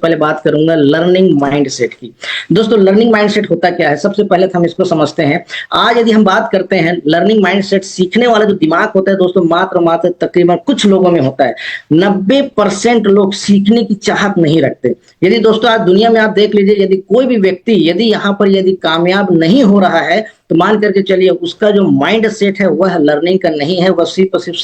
पहले बात करूंगा लर्निंग माइंडसेट की। दोस्तों लर्निंग माइंडसेट होता क्या है, सबसे पहले तो हम इसको समझते हैं। आज यदि हम बात करते हैं लर्निंग माइंडसेट, सीखने वाला जो दिमाग होता है दोस्तों, मात्र तकरीबन कुछ लोगों में होता है। 90% लोग सीखने की चाहत नहीं रखते। यदि दोस्तों आज दुनिया में आप देख लीजिए, यदि कोई भी व्यक्ति यदि यहाँ पर यदि कामयाब नहीं हो रहा है तो मान करके चलिए उसका जो माइंड सेट है वह लर्निंग का नहीं है, वह सिर्फ और सिर्फ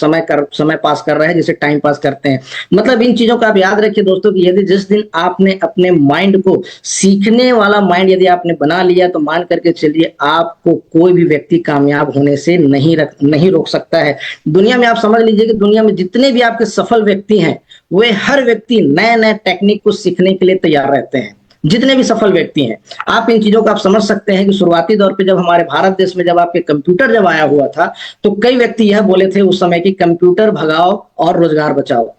समय पास कर रहा है, जिसे टाइम पास करते हैं। मतलब इन चीजों का आप याद रखिए दोस्तों कि यदि जिस दिन आपने अपने माइंड को सीखने वाला माइंड यदि आपने बना लिया तो मान करके चलिए आपको कोई भी व्यक्ति कामयाब होने से नहीं रोक सकता है। दुनिया में आप समझ लीजिए कि दुनिया में जितने भी आपके सफल व्यक्ति हैं वे हर व्यक्ति नए नए टेक्निक को सीखने के लिए तैयार रहते हैं। जितने भी सफल व्यक्ति हैं, आप इन चीजों को आप समझ सकते हैं कि शुरुआती दौर पे जब हमारे भारत देश में जब आपके कंप्यूटर जब आया हुआ था तो कई व्यक्ति यह बोले थे उस समय कि कंप्यूटर भगाओ और रोजगार बचाओ।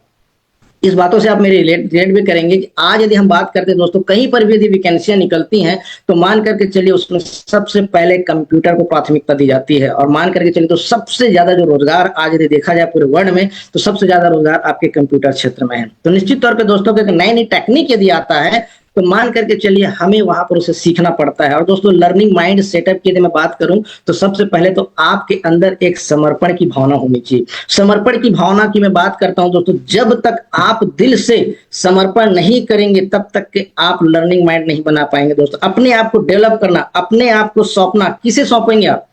इस बातों से आप मेरे रिलेट भी करेंगे कि आज यदि हम बात करते हैं दोस्तों, कहीं पर भी यदि वैकेंसियां निकलती हैं तो मान करके चलिए उसमें सबसे पहले कंप्यूटर को प्राथमिकता दी जाती है। और मान करके चलिए तो सबसे ज्यादा जो रोजगार आज यदि देखा जाए पूरे वर्ल्ड में तो सबसे ज्यादा रोजगार आपके कंप्यूटर क्षेत्र में है। तो निश्चित तौर पर दोस्तों नई नई टेक्निक यदि आता है तो मान करके चलिए हमें वहां पर उसे सीखना पड़ता है। और दोस्तों लर्निंग माइंड सेटअप की यदि मैं बात करूं तो सबसे पहले तो आपके अंदर एक समर्पण की भावना होनी चाहिए। समर्पण की भावना की मैं बात करता हूं दोस्तों, जब तक आप दिल से समर्पण नहीं करेंगे तब तक के आप लर्निंग माइंड नहीं बना पाएंगे। दोस्तों अपने आप को डेवलप करना, अपने आप को सौंपना, किसे सौंपेंगे आप?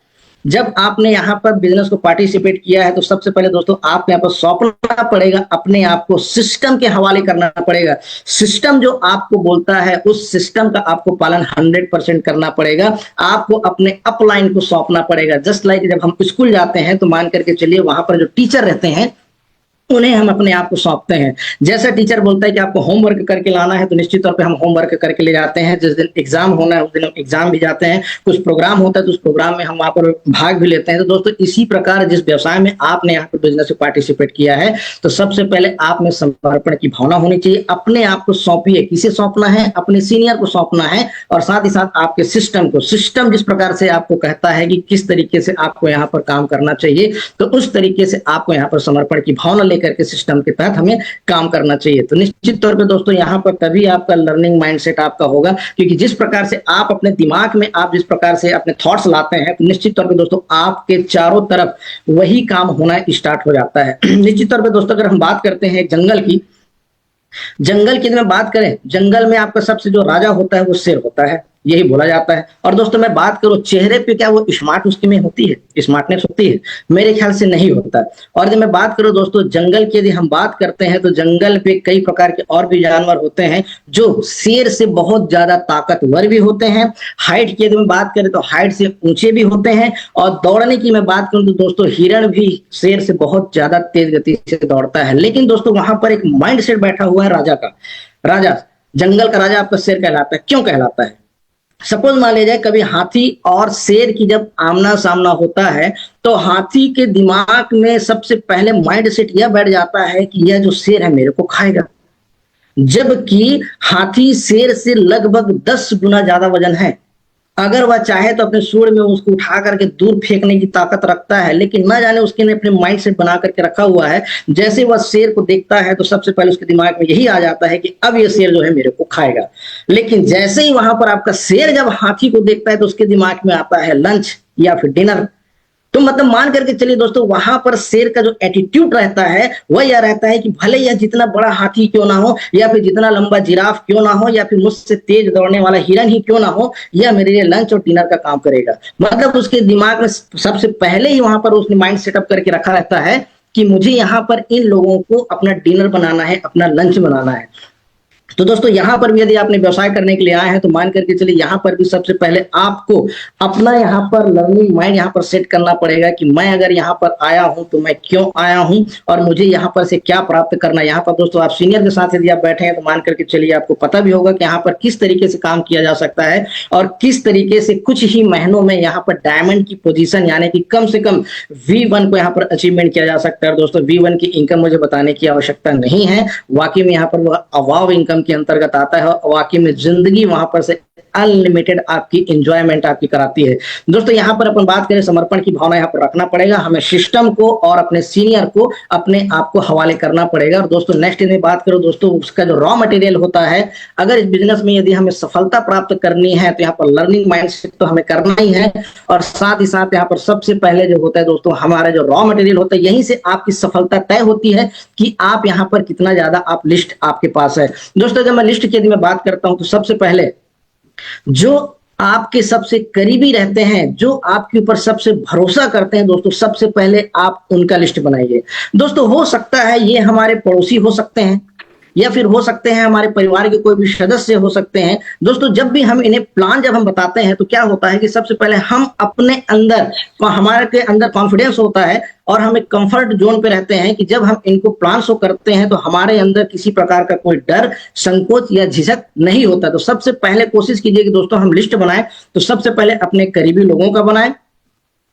जब आपने यहाँ पर बिजनेस को पार्टिसिपेट किया है तो सबसे पहले दोस्तों आपको यहाँ पर सौंपना पड़ेगा, अपने आप को सिस्टम के हवाले करना पड़ेगा। सिस्टम जो आपको बोलता है उस सिस्टम का आपको पालन 100% करना पड़ेगा। आपको अपने अपलाइन को सौंपना पड़ेगा। जस्ट लाइक जब हम स्कूल जाते हैं तो मान करके चलिए वहां पर जो टीचर रहते हैं उन्हें हम अपने आप को सौंपते हैं। जैसे टीचर बोलता है कि आपको होमवर्क करके लाना है तो निश्चित तौर पे हम होमवर्क करके ले जाते हैं। जिस दिन एग्जाम होना है उस दिन हम एग्जाम भी जाते हैं। कुछ प्रोग्राम होता है तो उस प्रोग्राम में हम वहां पर भाग भी लेते हैं। तो दोस्तों इसी प्रकार जिस व्यवसाय में आपने यहाँ पर बिजनेस में पार्टिसिपेट किया है तो सबसे पहले आप में समर्पण की भावना होनी चाहिए। अपने आप को सौंपिए। किसे सौंपना है? अपने सीनियर को सौंपना है और साथ ही साथ आपके सिस्टम को। सिस्टम जिस प्रकार से आपको कहता है कि किस तरीके से आपको यहाँ पर काम करना चाहिए तो उस तरीके से आपको यहाँ पर समर्पण की भावना करके सिस्टम के तहत हमें काम करना चाहिए। तो निश्चित तौर पे दोस्तों यहाँ पर तभी आपका लर्निंग माइंडसेट आपका होगा, क्योंकि जिस प्रकार से आप अपने दिमाग में आप जिस प्रकार से अपने थॉट्स लाते हैं तो निश्चित तौर पे दोस्तों आपके चारों तरफ वही काम होना स्टार्ट हो जाता है। निश्चित तौर पे दोस्तों अगर हम बात करते हैं जंगल की मैं बात करें, जंगल में आपका सबसे जो राजा होता है वो शेर होता है, यही बोला जाता है। और दोस्तों मैं बात करूं चेहरे पे, क्या वो स्मार्ट उसकी में होती है, स्मार्टनेस होती है? मेरे ख्याल से नहीं होता। और जब मैं बात करूं दोस्तों जंगल की, यदि हम बात करते हैं तो जंगल पे कई प्रकार के और भी जानवर होते हैं जो शेर से बहुत ज्यादा ताकतवर भी होते हैं। हाइट की यदि मैं बात करें तो हाइट से ऊंचे भी होते हैं। और दौड़ने की मैं बात करूं तो दोस्तों हिरण भी शेर से बहुत ज्यादा तेज गति से दौड़ता है। लेकिन दोस्तों वहां पर एक माइंड सेट बैठा हुआ है राजा का। राजा, जंगल का राजा आपका शेर कहलाता है। क्यों कहलाता है? सपोज मान लिया जाए कभी हाथी और शेर की जब आमना सामना होता है तो हाथी के दिमाग में सबसे पहले माइंड सेट यह बैठ जाता है कि यह जो शेर है मेरे को खाएगा। जबकि हाथी शेर से लगभग 10 गुना ज्यादा वजन है। अगर वह चाहे तो अपने सूंड में उसको उठा करके दूर फेंकने की ताकत रखता है, लेकिन न जाने उसके ने अपने माइंड सेट बना करके रखा हुआ है। जैसे वह शेर को देखता है तो सबसे पहले उसके दिमाग में यही आ जाता है कि अब ये शेर जो है मेरे को खाएगा। लेकिन जैसे ही वहां पर आपका शेर जब हाथी को देखता है तो उसके दिमाग में आता है लंच या फिर डिनर। तो मतलब मान करके चलिए दोस्तों वहां पर शेर का जो एटीट्यूड रहता है वह यह रहता है कि भले यह जितना बड़ा हाथी क्यों ना हो या फिर जितना लंबा जिराफ क्यों ना हो या फिर मुझसे तेज दौड़ने वाला हिरन ही क्यों ना हो, यह मेरे लिए लंच और डिनर का काम करेगा। मतलब उसके दिमाग में सबसे पहले ही वहां पर उसने माइंड सेटअप करके रखा रहता है कि मुझे यहाँ पर इन लोगों को अपना डिनर बनाना है, अपना लंच बनाना है। तो दोस्तों यहाँ पर भी यदि आपने व्यवसाय करने के लिए आए हैं तो मान करके चलिए यहाँ पर भी सबसे पहले आपको अपना यहाँ पर लर्निंग माइंड यहाँ पर सेट करना पड़ेगा कि मैं अगर यहाँ पर आया हूँ तो मैं क्यों आया हूँ और मुझे यहाँ पर से क्या प्राप्त करना है। यहाँ पर दोस्तों आप सीनियर के साथ यदि आप बैठे हैं तो मान करके चलिए आपको पता भी होगा कि यहाँ पर किस तरीके से काम किया जा सकता है और किस तरीके से कुछ ही महीनों में यहाँ पर डायमंड की पोजीशन यानी कि कम से कम V1 को यहाँ पर अचीवमेंट किया जा सकता है। दोस्तों V1 की इनकम मुझे बताने की आवश्यकता नहीं है, वाकई में यहाँ पर वह अवाव इनकम के अंतर्गत आता है। वाकई में जिंदगी वहां पर से अनलिमिटेड आपकी एंजॉयमेंट आपकी कराती है। दोस्तों यहाँ पर अपन बात करें, समर्पण की भावना यहाँ पर रखना पड़ेगा, हमें सिस्टम को और अपने सीनियर को अपने आप को हवाले करना पड़ेगा। और दोस्तों नेक्स्ट में बात करो दोस्तों, उसका जो रॉ मटेरियल होता है, अगर इस बिजनेस में यदि हमें सफलता प्राप्त करनी है तो यहाँ पर लर्निंग माइंडसेट तो हमें करना ही है, और साथ ही साथ यहाँ पर सबसे पहले जो होता है दोस्तों, हमारा जो रॉ मटेरियल होता है, यहीं से आपकी सफलता तय होती है कि आप यहाँ पर कितना ज्यादा आप लिस्ट आपके पास है। दोस्तों जब मैं लिस्ट की यदि मैं बात करता हूं तो सबसे पहले जो आपके सबसे करीबी रहते हैं, जो आपके ऊपर सबसे भरोसा करते हैं दोस्तों, सबसे पहले आप उनका लिस्ट बनाइए। दोस्तों हो सकता है ये हमारे पड़ोसी हो सकते हैं, या फिर हो सकते हैं हमारे परिवार के कोई भी सदस्य हो सकते हैं। दोस्तों जब भी हम इन्हें प्लान जब हम बताते हैं तो क्या होता है कि सबसे पहले हम अपने अंदर, हमारे के अंदर कॉन्फिडेंस होता है और हम एक कंफर्ट जोन पे रहते हैं कि जब हम इनको प्लान शो करते हैं तो हमारे अंदर किसी प्रकार का कोई डर, संकोच या झिझक नहीं होता। तो सबसे पहले कोशिश कीजिए कि दोस्तों हम लिस्ट बनाएं तो सबसे पहले अपने करीबी लोगों का बनाएं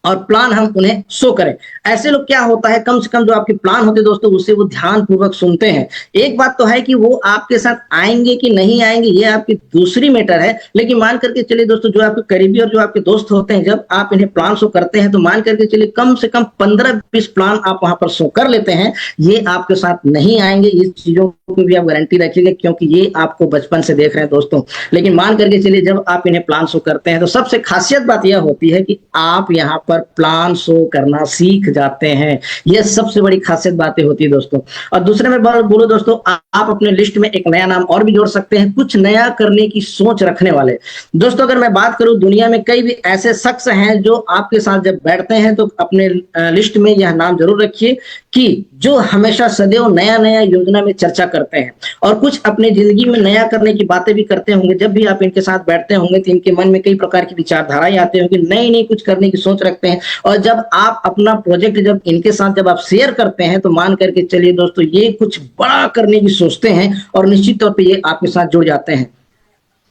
और प्लान हम उन्हें शो करें। ऐसे लोग क्या होता है, कम से कम जो आपके प्लान होते हैं दोस्तों उससे वो ध्यान पूर्वक सुनते हैं। एक बात तो है कि वो आपके साथ आएंगे कि नहीं आएंगे ये आपकी दूसरी मैटर है, लेकिन मान करके चलिए दोस्तों जो आपके करीबी और जो आपके दोस्त होते हैं, जब आप इन्हें प्लान शो करते हैं तो मान करके चलिए कम से कम 15-20 प्लान आप वहां पर शो कर लेते हैं, ये आपके साथ नहीं आएंगे। ये चीजों की भी आप गारंटी रखिएगा क्योंकि ये आपको बचपन से देख रहे हैं दोस्तों। लेकिन मान करके चलिए जब आप इन्हें प्लान शो करते हैं तो सबसे खासियत बात यह होती है कि आप यहाँ पर प्लान शो करना सीख जाते हैं। यह सबसे बड़ी खासियत बातें होती है दोस्तों। और दूसरे में बोलो दोस्तों, आप अपने लिस्ट में एक नया नाम और भी जोड़ सकते हैं, कुछ नया करने की सोच रखने वाले। दोस्तों अगर मैं बात करूं, दुनिया में कई भी ऐसे शख्स हैं जो आपके साथ जब बैठते हैं तो अपने लिस्ट में यह नाम जरूर रखिए कि जो हमेशा सदैव नया नया योजना में चर्चा करते हैं और कुछ अपने जिंदगी में नया करने की बातें भी करते होंगे। जब भी आप इनके साथ बैठते होंगे तो इनके मन में कई प्रकार की विचारधाराएं आते होंगे, नई नई कुछ करने की सोच रखते हैं। और जब आप अपना प्रोजेक्ट जब इनके साथ जब आप शेयर करते हैं तो मान करके चलिए दोस्तों ये कुछ बड़ा करने की सोचते हैं और निश्चित तौर पे ये आपके साथ जुड़ जाते हैं।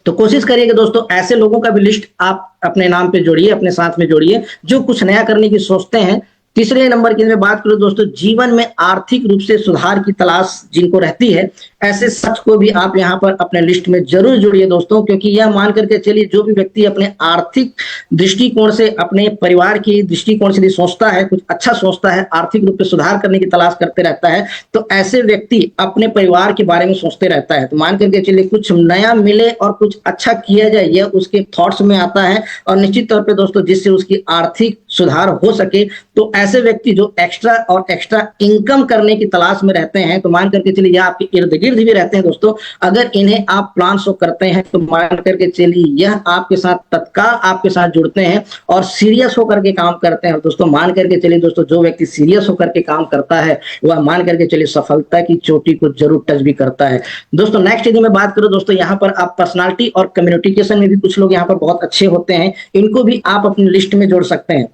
तो कोशिश करिएगा दोस्तों ऐसे लोगों का भी लिस्ट आप अपने नाम पे जोड़िए, अपने साथ में जोड़िए जो कुछ नया करने की सोचते हैं। तीसरे नंबर की मैं बात करूं दोस्तों, जीवन में आर्थिक रूप से सुधार की तलाश जिनको रहती है, ऐसे शख्स को भी आप यहाँ पर अपने लिस्ट में जरूर जोड़िए दोस्तों। क्योंकि यह मान करके चलिए जो भी व्यक्ति अपने आर्थिक दृष्टिकोण से, अपने परिवार की दृष्टिकोण से सोचता है, कुछ अच्छा सोचता है, आर्थिक रूप से सुधार करने की तलाश करते रहता है, तो ऐसे व्यक्ति अपने परिवार के बारे में सोचते रहता है। तो मान करके चलिए कुछ नया मिले और कुछ अच्छा किया जाए, यह उसके थॉट्स में आता है और निश्चित तौर पर दोस्तों जिससे उसकी आर्थिक सुधार हो सके। तो ऐसे व्यक्ति जो एक्स्ट्रा और एक्स्ट्रा इनकम करने की तलाश में रहते हैं, तो मान करके चलिए यह आपके इर्द गिर्द भी रहते हैं दोस्तों। अगर इन्हें आप प्लान शो करते हैं तो मान करके चलिए यह आपके साथ तत्काल आपके साथ जुड़ते हैं और सीरियस होकर के काम करते हैं। दोस्तों मान करके चलिए दोस्तों जो व्यक्ति सीरियस होकर के काम करता है वह मान करके चलिए सफलता की चोटी को जरूर टच भी करता है दोस्तों। नेक्स्ट यदि मैं बात करूं दोस्तों, यहाँ पर आप पर्सनालिटी और कम्युनिकेशन में भी कुछ लोग यहाँ पर बहुत अच्छे होते हैं, इनको भी आप अपनी लिस्ट में जोड़ सकते हैं।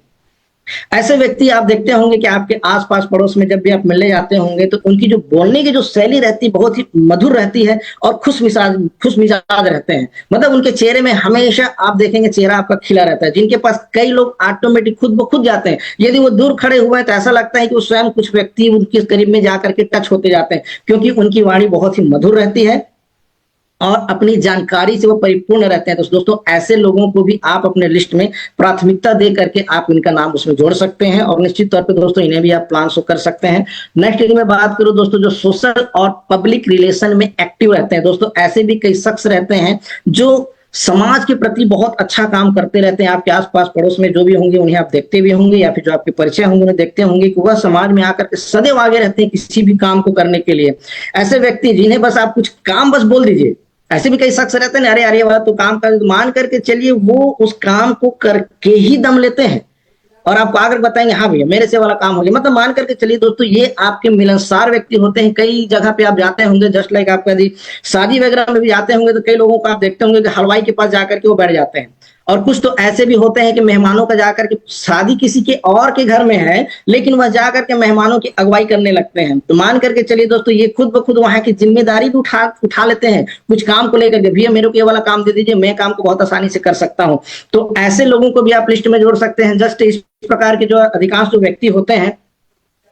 ऐसे व्यक्ति आप देखते होंगे कि आपके आसपास पड़ोस में जब भी आप मिलने जाते होंगे तो उनकी जो बोलने की जो शैली रहती है बहुत ही मधुर रहती है और खुश मिजाज रहते हैं। मतलब उनके चेहरे में हमेशा आप देखेंगे चेहरा आपका खिला रहता है। जिनके पास कई लोग ऑटोमेटिक खुद ब खुद जाते हैं, यदि वो दूर खड़े हुए हैं तो ऐसा लगता है कि वो स्वयं कुछ व्यक्ति उनके करीब में जाकर के टच होते जाते हैं, क्योंकि उनकी वाणी बहुत ही मधुर रहती है और अपनी जानकारी से वो परिपूर्ण रहते हैं। तो दोस्तों ऐसे लोगों को भी आप अपने लिस्ट में प्राथमिकता दे करके आप इनका नाम उसमें जोड़ सकते हैं और निश्चित तौर पे दोस्तों इन्हें भी आप प्लान शो कर सकते हैं। नेक्स्ट यदि मैं बात करूं दोस्तों, जो सोशल और पब्लिक रिलेशन में एक्टिव रहते हैं दोस्तों, ऐसे भी कई शख्स रहते हैं जो समाज के प्रति बहुत अच्छा काम करते रहते हैं। आपके आसपास पड़ोस में जो भी होंगे उन्हें आप देखते भी होंगे या फिर जो आपके परिचय होंगे उन्हें देखते होंगे कि वह समाज में आकर के सदैव आगे रहते हैं किसी भी काम को करने के लिए। ऐसे व्यक्ति जिन्हें बस आप कुछ काम बस बोल दीजिए, ऐसे भी कई शख्स रहते हैं, अरे वाला तो काम कर, मान करके चलिए वो उस काम को करके ही दम लेते हैं और आपको आकर बताएंगे हाँ भैया मेरे से वाला काम हो गया। मतलब मान करके चलिए दोस्तों ये आपके मिलनसार व्यक्ति होते हैं। कई जगह पे आप जाते होंगे, जस्ट लाइक आप यदि शादी वगैरह में भी जाते होंगे तो कई लोगों को आप देखते होंगे कि हलवाई के पास जाकर के वो बैठ जाते हैं। और कुछ तो ऐसे भी होते हैं कि मेहमानों का जाकर के, शादी किसी के और के घर में है लेकिन वह जाकर के मेहमानों की अगुवाई करने लगते हैं। तो मान करके चलिए दोस्तों ये खुद ब खुद वहां की जिम्मेदारी भी उठा लेते हैं कुछ काम को लेकर के, भैया मेरे को ये वाला काम दे दीजिए, मैं काम को बहुत आसानी से कर सकता हूं। तो ऐसे लोगों को भी आप लिस्ट में जोड़ सकते हैं। जस्ट इस प्रकार के जो अधिकांश जो व्यक्ति होते हैं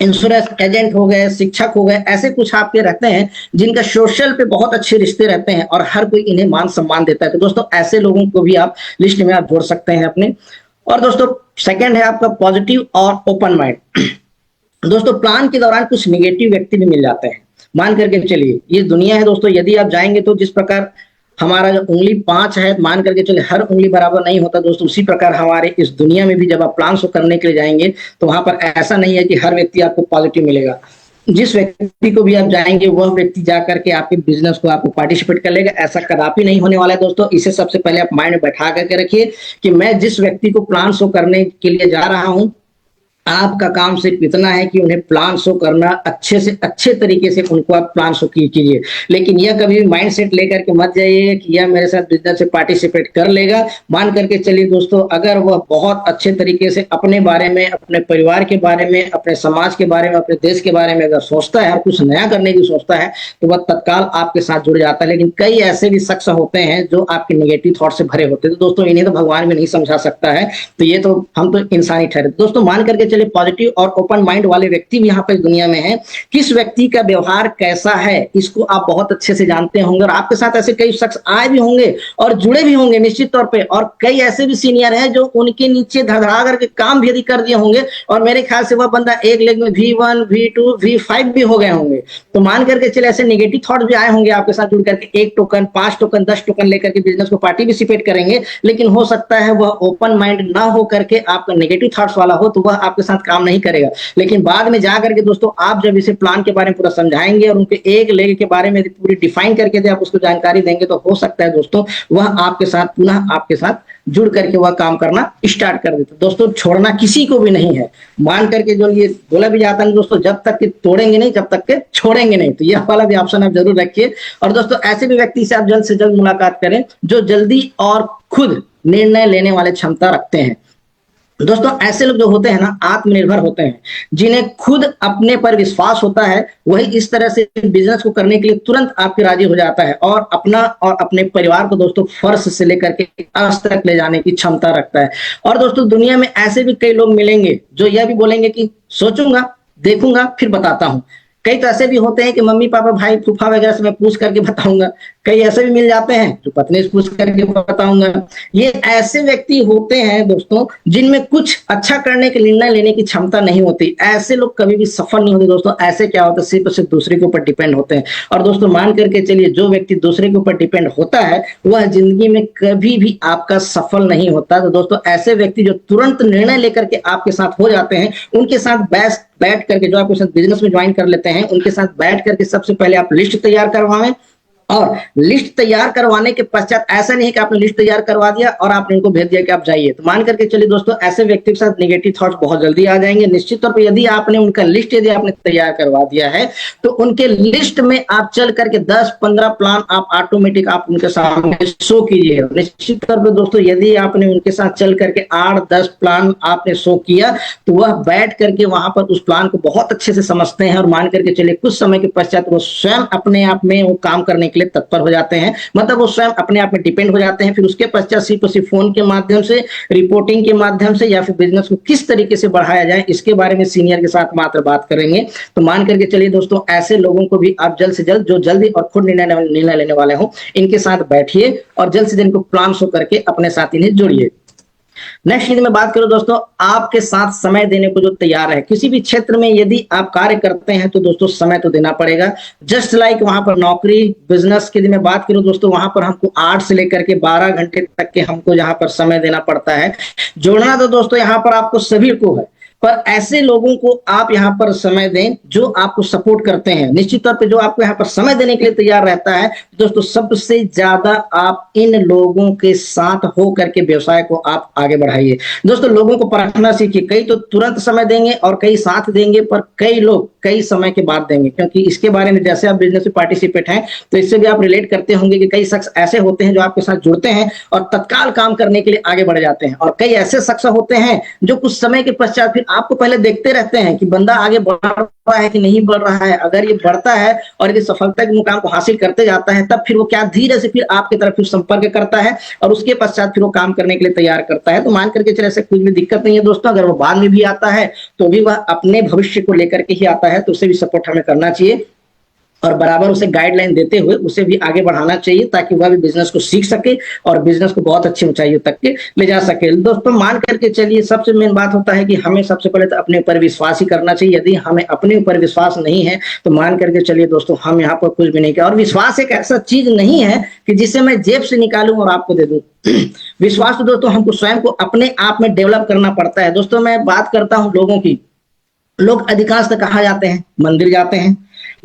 इंश्योरेंस एजेंट हो गए, शिक्षक हो गए, ऐसे कुछ आपके रहते हैं जिनका सोशल पे बहुत अच्छे रिश्ते रहते हैं और हर कोई इन्हें मान सम्मान देता है। तो दोस्तों ऐसे लोगों को भी आप लिस्ट में आप जोड़ सकते हैं अपने। और दोस्तों सेकंड है आपका पॉजिटिव और ओपन माइंड। दोस्तों प्लान के दौरान कुछ निगेटिव व्यक्ति भी मिल जाते हैं। मान करके चलिए ये दुनिया है दोस्तों, यदि आप जाएंगे तो जिस प्रकार हमारा जो उंगली 5 है, मान करके चले हर उंगली बराबर नहीं होता दोस्तों, उसी प्रकार हमारे इस दुनिया में भी जब आप प्लान शो करने के लिए जाएंगे तो वहां पर ऐसा नहीं है कि हर व्यक्ति आपको पॉजिटिव मिलेगा। जिस व्यक्ति को भी आप जाएंगे वह व्यक्ति जा करके आपके बिजनेस को आपको पार्टिसिपेट कर लेगा, ऐसा कदापि नहीं होने वाला है दोस्तों। इसे सबसे पहले आप माइंड में बैठा करके रखिए कि मैं जिस व्यक्ति को प्लान शो करने के लिए जा रहा हूं, आपका काम सिर्फ इतना है कि उन्हें प्लान शो करना, अच्छे से अच्छे तरीके से उनको आप प्लान शो कीजिए। लेकिन यह कभी भी माइंड सेट लेकर के मत जाइए कि यह मेरे साथ बिजनेस से पार्टिसिपेट कर लेगा। मान करके चलिए दोस्तों, अगर वह बहुत अच्छे तरीके से अपने बारे में, अपने परिवार के बारे में, अपने समाज के बारे में, अपने देश के बारे में अगर सोचता है और कुछ नया करने की सोचता है तो वह तत्काल आपके साथ जुड़ जाता है। लेकिन कई ऐसे भी शख्स होते हैं जो आपके नेगेटिव थॉट से भरे होते हैं। तो दोस्तों इन्हें तो भगवान भी नहीं समझा सकता है, तो ये तो हम तो इंसानी ठहरे। दोस्तों मान करके चलिए पॉजिटिव और ओपन माइंड वाले व्यक्ति भी यहाँ पर दुनिया में हैं। किस व्यक्ति का व्यवहार कैसा है इसको आप बहुत अच्छे से जानते होंगे और आपके साथ ऐसे कई शख्स आए भी होंगे और जुड़े भी होंगे निश्चित तौर पे। और कई ऐसे भी सीनियर हैं जो उनके नीचे धड़धड़ा करके काम भी यदि कर दिए होंगे और मेरे ख्याल से वह बंदा एक लेग में V1, V2, V5 भी हो गए होंगे। तो मान करके चले ऐसे नेगेटिव थॉट भी आए होंगे आपके साथ जुड़ करके, 1 टोकन, 5 टोकन, 10 टोकन लेकर के बिजनेस को पार्टिसिपेट करेंगे। लेकिन हो सकता है वह ओपन माइंड ना हो करके आपका नेगेटिव थॉट्स वाला हो, तो वह आपके साथ काम नहीं करेगा। लेकिन बाद में जा करके दोस्तों आप जब इसे प्लान के बारे में पूरा समझाएंगे और उनके एक लेग के बारे में पूरी डिफाइन करके दे आप उसको जानकारी देंगे, तो हो सकता है दोस्तों वह आपके साथ पुनः आपके साथ जुड़ करके वह काम करना स्टार्ट कर देते। दोस्तों छोड़ना किसी को भी नहीं है। मान करके जो ये बोला भी जाता है दोस्तों, जब तक कि तोड़ेंगे नहीं जब तक के छोड़ेंगे नहीं। तो यह वाला भी ऑप्शन आप जरूर रखिए। और दोस्तों ऐसे भी व्यक्ति से आप जल्द से जल्द मुलाकात करें जो जल्दी और खुद निर्णय लेने वाले क्षमता रखते हैं। दोस्तों ऐसे लोग जो होते हैं ना, आत्मनिर्भर होते हैं, जिन्हें खुद अपने पर विश्वास होता है, वही इस तरह से बिजनेस को करने के लिए तुरंत आपके राजी हो जाता है और अपना और अपने परिवार को दोस्तों फर्श से लेकर के अर्श तक ले जाने की क्षमता रखता है। और दोस्तों दुनिया में ऐसे भी कई लोग मिलेंगे जो यह भी बोलेंगे कि सोचूंगा, देखूंगा, फिर बताता हूं। कई तो ऐसे भी होते हैं कि मम्मी पापा भाई फूफा वगैरह से मैं पूछ करके बताऊंगा। कई ऐसे भी मिल जाते हैं जो पत्नी से पूछ करके बताऊंगा। ये ऐसे व्यक्ति होते हैं दोस्तों जिनमें कुछ अच्छा करने के निर्णय लेने की क्षमता नहीं होती। ऐसे लोग कभी भी सफल नहीं होते दोस्तों। ऐसे क्या होता है, सिर्फ और सिर्फ दूसरे के ऊपर डिपेंड होते हैं। और दोस्तों मान करके चलिए जो व्यक्ति दूसरे के ऊपर डिपेंड होता है वह जिंदगी में कभी भी आपका सफल नहीं होता। तो दोस्तों ऐसे व्यक्ति जो तुरंत निर्णय लेकर के आपके साथ हो जाते हैं, उनके साथ बैठ करके जो आपके साथ बिजनेस में ज्वाइन कर लेते हैं, उनके साथ बैठ करके सबसे पहले आप लिस्ट तैयार करवाएं। और लिस्ट तैयार करवाने के पश्चात ऐसा नहीं कि आपने लिस्ट तैयार करवा दिया और आपने उनको भेज दिया कि आप जाइए। तो मान करके चलिए दोस्तों ऐसे व्यक्ति के साथ नेगेटिव थॉट्स बहुत जल्दी आ जाएंगे। निश्चित तौर पर यदि आपने उनका लिस्ट यदि आपने तैयार करवा दिया है तो उनके लिस्ट में आप चल करके 10-15 प्लान आप ऑटोमेटिक आप उनके सामने शो कीजिए। निश्चित तौर पर दोस्तों यदि आपने उनके साथ चल करके 8-10 प्लान आपने शो किया तो वह बैठ करके वहां पर उस प्लान को बहुत अच्छे से समझते हैं और मान करके चलिए कुछ समय के पश्चात वो स्वयं अपने आप में वो काम करने लिए तत्पर हो जाते हैं। मतलब वो स्वयं अपने आप में डिपेंड हो जाते हैं। फिर उसके पश्चात सिर्फ और सिर्फ फोन के माध्यम से, रिपोर्टिंग के माध्यम से या फिर बिजनेस को किस तरीके से बढ़ाया जाए इसके बारे में सीनियर के साथ मात्र बात करेंगे। तो मान करके चलिए दोस्तों ऐसे लोगों को भी आप जल्द से जल्द जो जल्दी और खुद निर्णय लेने वाले हो इनके साथ बैठिए और जल्द से जल्द इनको प्लान शो करके अपने साथ इन्हें जोड़िए। नेक्स्ट यदि मैं बात करूं दोस्तों, आपके साथ समय देने को जो तैयार है, किसी भी क्षेत्र में यदि आप कार्य करते हैं तो दोस्तों समय तो देना पड़ेगा। जस्ट लाइक वहां पर नौकरी बिजनेस की यदि मैं बात करूं दोस्तों, वहां पर हमको 8 से लेकर के 12 घंटे तक के हमको यहाँ पर समय देना पड़ता है। जोड़ना तो दोस्तों यहाँ पर आपको सभी को है, पर ऐसे लोगों को आप यहाँ पर समय दें जो आपको सपोर्ट करते हैं। निश्चित तौर पे जो आपको यहाँ पर समय देने के लिए तैयार रहता है दोस्तों, सबसे ज्यादा आप इन लोगों के साथ हो करके व्यवसाय को आप आगे बढ़ाइए। दोस्तों लोगों को परखना सीखिए। कई तो तुरंत समय देंगे और कई साथ देंगे, पर कई लोग कई समय के बाद देंगे। क्योंकि इसके बारे में जैसे आप बिजनेस में पार्टिसिपेट हैं तो इससे भी आप रिलेट करते होंगे कि कई शख्स ऐसे होते हैं जो आपके साथ जुड़ते हैं और तत्काल काम करने के लिए आगे बढ़ जाते हैं, और कई ऐसे शख्स होते हैं जो कुछ समय के पश्चात फिर आपको पहले देखते रहते हैं कि बंदा आगे बढ़ रहा है कि नहीं बढ़ रहा है। अगर ये बढ़ता है और ये सफलता के मुकाम को हासिल करते जाता है, तब फिर वो क्या धीरे से फिर आपकी तरफ फिर संपर्क करता है और उसके पश्चात फिर वो काम करने के लिए तैयार करता है। तो मान करके चले ऐसे कुछ भी दिक्कत नहीं है दोस्तों। अगर वो बाद में भी आता है तो भी वह अपने भविष्य को लेकर के ही आता है, तो उसे भी सपोर्ट हमें करना चाहिए और बराबर उसे गाइडलाइन देते हुए उसे भी आगे बढ़ाना चाहिए, ताकि वह भी बिजनेस को सीख सके और बिजनेस को बहुत अच्छी ऊंचाइयों तक के ले जा सके। दोस्तों मान करके चलिए, सबसे मेन बात होता है कि हमें सबसे पहले तो अपने ऊपर विश्वास ही करना चाहिए। यदि हमें अपने ऊपर विश्वास नहीं है तो मान करके चलिए दोस्तों, हम यहाँ पर कुछ भी नहीं किया। और विश्वास एक ऐसा चीज नहीं है कि जिसे मैं जेब से निकालूं और आपको दे दूं। विश्वास तो दोस्तों हमको स्वयं को अपने आप में डेवलप करना पड़ता है। दोस्तों मैं बात करता हूं लोगों की, लोग अधिकांश तो कहाँ जाते हैं, मंदिर जाते हैं,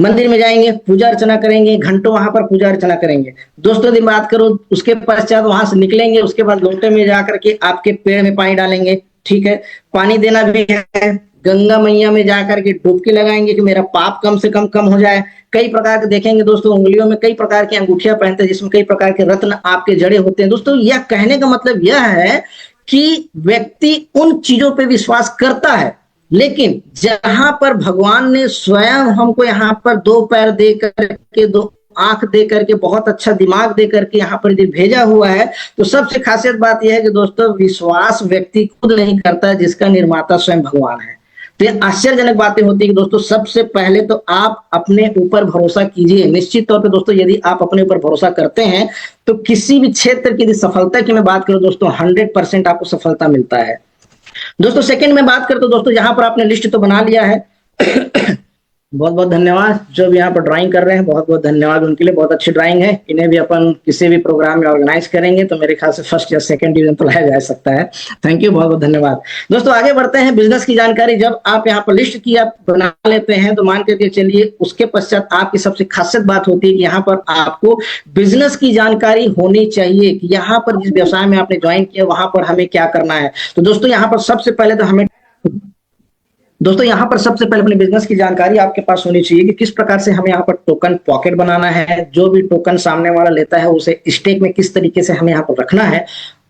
मंदिर में जाएंगे, पूजा अर्चना करेंगे, घंटों वहां पर पूजा अर्चना करेंगे। दोस्तों दिन बात करो, उसके पश्चात वहां से निकलेंगे, उसके बाद लोटे में जाकर के आपके पेड़ में पानी डालेंगे। ठीक है, पानी देना भी है, गंगा मैया में जाकर के डुबकी लगाएंगे कि मेरा पाप कम से कम हो जाए। कई प्रकार के देखेंगे दोस्तों, उंगलियों में कई प्रकार की अंगूठियां पहनते हैं जिसमें कई प्रकार के रत्न आपके जड़े होते हैं। दोस्तों यह कहने का मतलब यह है कि व्यक्ति उन चीजों पर विश्वास करता है, लेकिन जहां पर भगवान ने स्वयं हमको यहाँ पर 2 पैर दे करके, 2 आंख दे करके, बहुत अच्छा दिमाग दे करके यहाँ पर भेजा हुआ है, तो सबसे खासियत बात यह है कि दोस्तों विश्वास व्यक्ति खुद नहीं करता है, जिसका निर्माता स्वयं भगवान है। तो ये आश्चर्यजनक बातें होती है कि दोस्तों सबसे पहले तो आप अपने ऊपर भरोसा कीजिए। निश्चित तौर पे दोस्तों यदि आप अपने ऊपर भरोसा करते हैं तो किसी भी क्षेत्र की सफलता की मैं बात करूं दोस्तों, 100% आपको सफलता मिलता है। दोस्तों सेकंड में बात करते दोस्तों, यहाँ पर आपने लिस्ट तो बना लिया है। बहुत बहुत धन्यवाद जो भी यहाँ पर ड्राइंग कर रहे हैं, बहुत बहुत धन्यवाद उनके लिए। बहुत अच्छी ड्राइंग है, इन्हें भी अपन किसी भी प्रोग्राम में ऑर्गेनाइज करेंगे तो मेरे ख्याल से फर्स्ट या सेकंड डिवीजन तो लाया जा सकता है। थैंक यू, बहुत बहुत धन्यवाद। दोस्तों आगे बढ़ते हैं। बिजनेस की जानकारी जब आप यहाँ पर लिस्ट की आप बना लेते हैं तो मान करके चलिए उसके पश्चात आपकी सबसे खासियत बात होती है कि यहाँ पर आपको बिजनेस की जानकारी होनी चाहिए कि यहाँ पर जिस व्यवसाय में आपने ज्वाइन किया वहां पर हमें क्या करना है। तो दोस्तों यहाँ पर सबसे पहले तो हमें अपने बिजनेस की जानकारी आपके पास होनी चाहिए कि किस प्रकार से हमें यहाँ पर टोकन पॉकेट बनाना है, जो भी टोकन सामने वाला लेता है उसे स्टेक में किस तरीके से हमें यहाँ पर रखना है,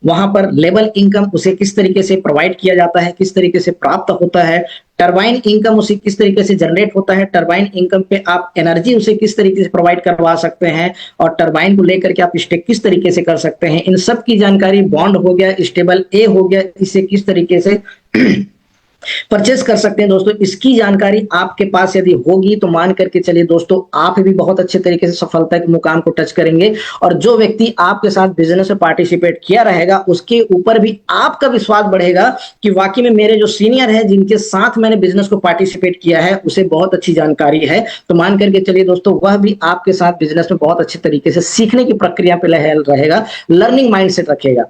वहां पर लेवल इनकम उसे किस तरीके से प्रोवाइड किया जाता है, किस तरीके से प्राप्त होता है, टरबाइन इनकम उसे किस तरीके से जनरेट होता है, टरबाइन इनकम पे आप एनर्जी उसे किस तरीके से प्रोवाइड करवा सकते हैं, और टरबाइन को लेकर के आप स्टेक किस तरीके से कर सकते हैं। इन सब की जानकारी, बॉन्ड हो गया, स्टेबल ए हो गया, इसे किस तरीके से परचेस कर सकते हैं दोस्तों, इसकी जानकारी आपके पास यदि होगी तो मान करके चलिए दोस्तों आप भी बहुत अच्छे तरीके से सफलता के मुकाम को टच करेंगे। और जो व्यक्ति आपके साथ बिजनेस में पार्टिसिपेट किया रहेगा उसके ऊपर भी आपका विश्वास बढ़ेगा कि वाकई में मेरे जो सीनियर है जिनके साथ मैंने बिजनेस को पार्टिसिपेट किया है उसे बहुत अच्छी जानकारी है। तो मान करके चलिए दोस्तों वह भी आपके साथ बिजनेस में बहुत अच्छे तरीके से सीखने की प्रक्रिया पे रहेगा, लर्निंग माइंडसेट रखेगा।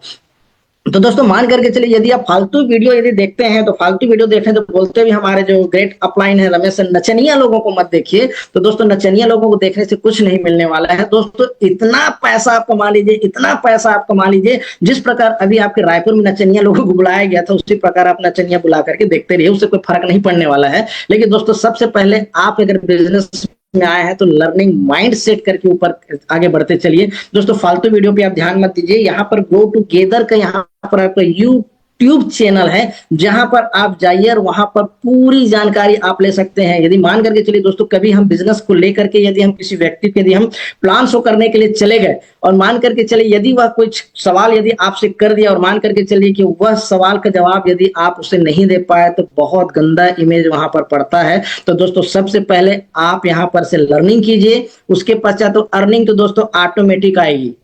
तो दोस्तों मान करके चलिए यदि आप फालतू वीडियो यदि देखते हैं तो फालतू वीडियो देखें तो बोलते भी हमारे जो ग्रेट अपलाइन है रमेश, नचनिया लोगों को मत देखिए। तो दोस्तों नचनिया लोगों को देखने से कुछ नहीं मिलने वाला है। दोस्तों इतना पैसा आप कमा लीजिए, इतना पैसा आप कमा लीजिए, जिस प्रकार अभी आपके रायपुर में नचनिया लोगों को बुलाया गया था उसी प्रकार आप नचनिया बुला करके देखते रहिए, उससे कोई फर्क नहीं पड़ने वाला है। लेकिन दोस्तों सबसे पहले आप अगर बिजनेस में आए हैं तो लर्निंग माइंड सेट करके ऊपर आगे बढ़ते चलिए। दोस्तों फालतू वीडियो पे आप ध्यान मत दीजिए। यहाँ पर ग्रो टुगेदर का यहाँ पर आपका यूट्यूब चैनल है जहां पर आप जाइए और वहां पर पूरी जानकारी आप ले सकते हैं। यदि मान करके चलिए दोस्तों कभी हम बिजनेस को लेकर के यदि हम किसी व्यक्ति के यदि हम प्लान शो करने के लिए चले गए और मान करके चलिए यदि वह कुछ सवाल यदि आपसे कर दिया और मान करके चलिए कि वह सवाल का जवाब यदि आप उसे नहीं दे पाए तो बहुत गंदा इमेज वहां पर पड़ता है। तो दोस्तों सबसे पहले आप यहाँ पर से लर्निंग कीजिए, उसके पश्चात तो अर्निंग तो दोस्तों ऑटोमेटिक आएगी।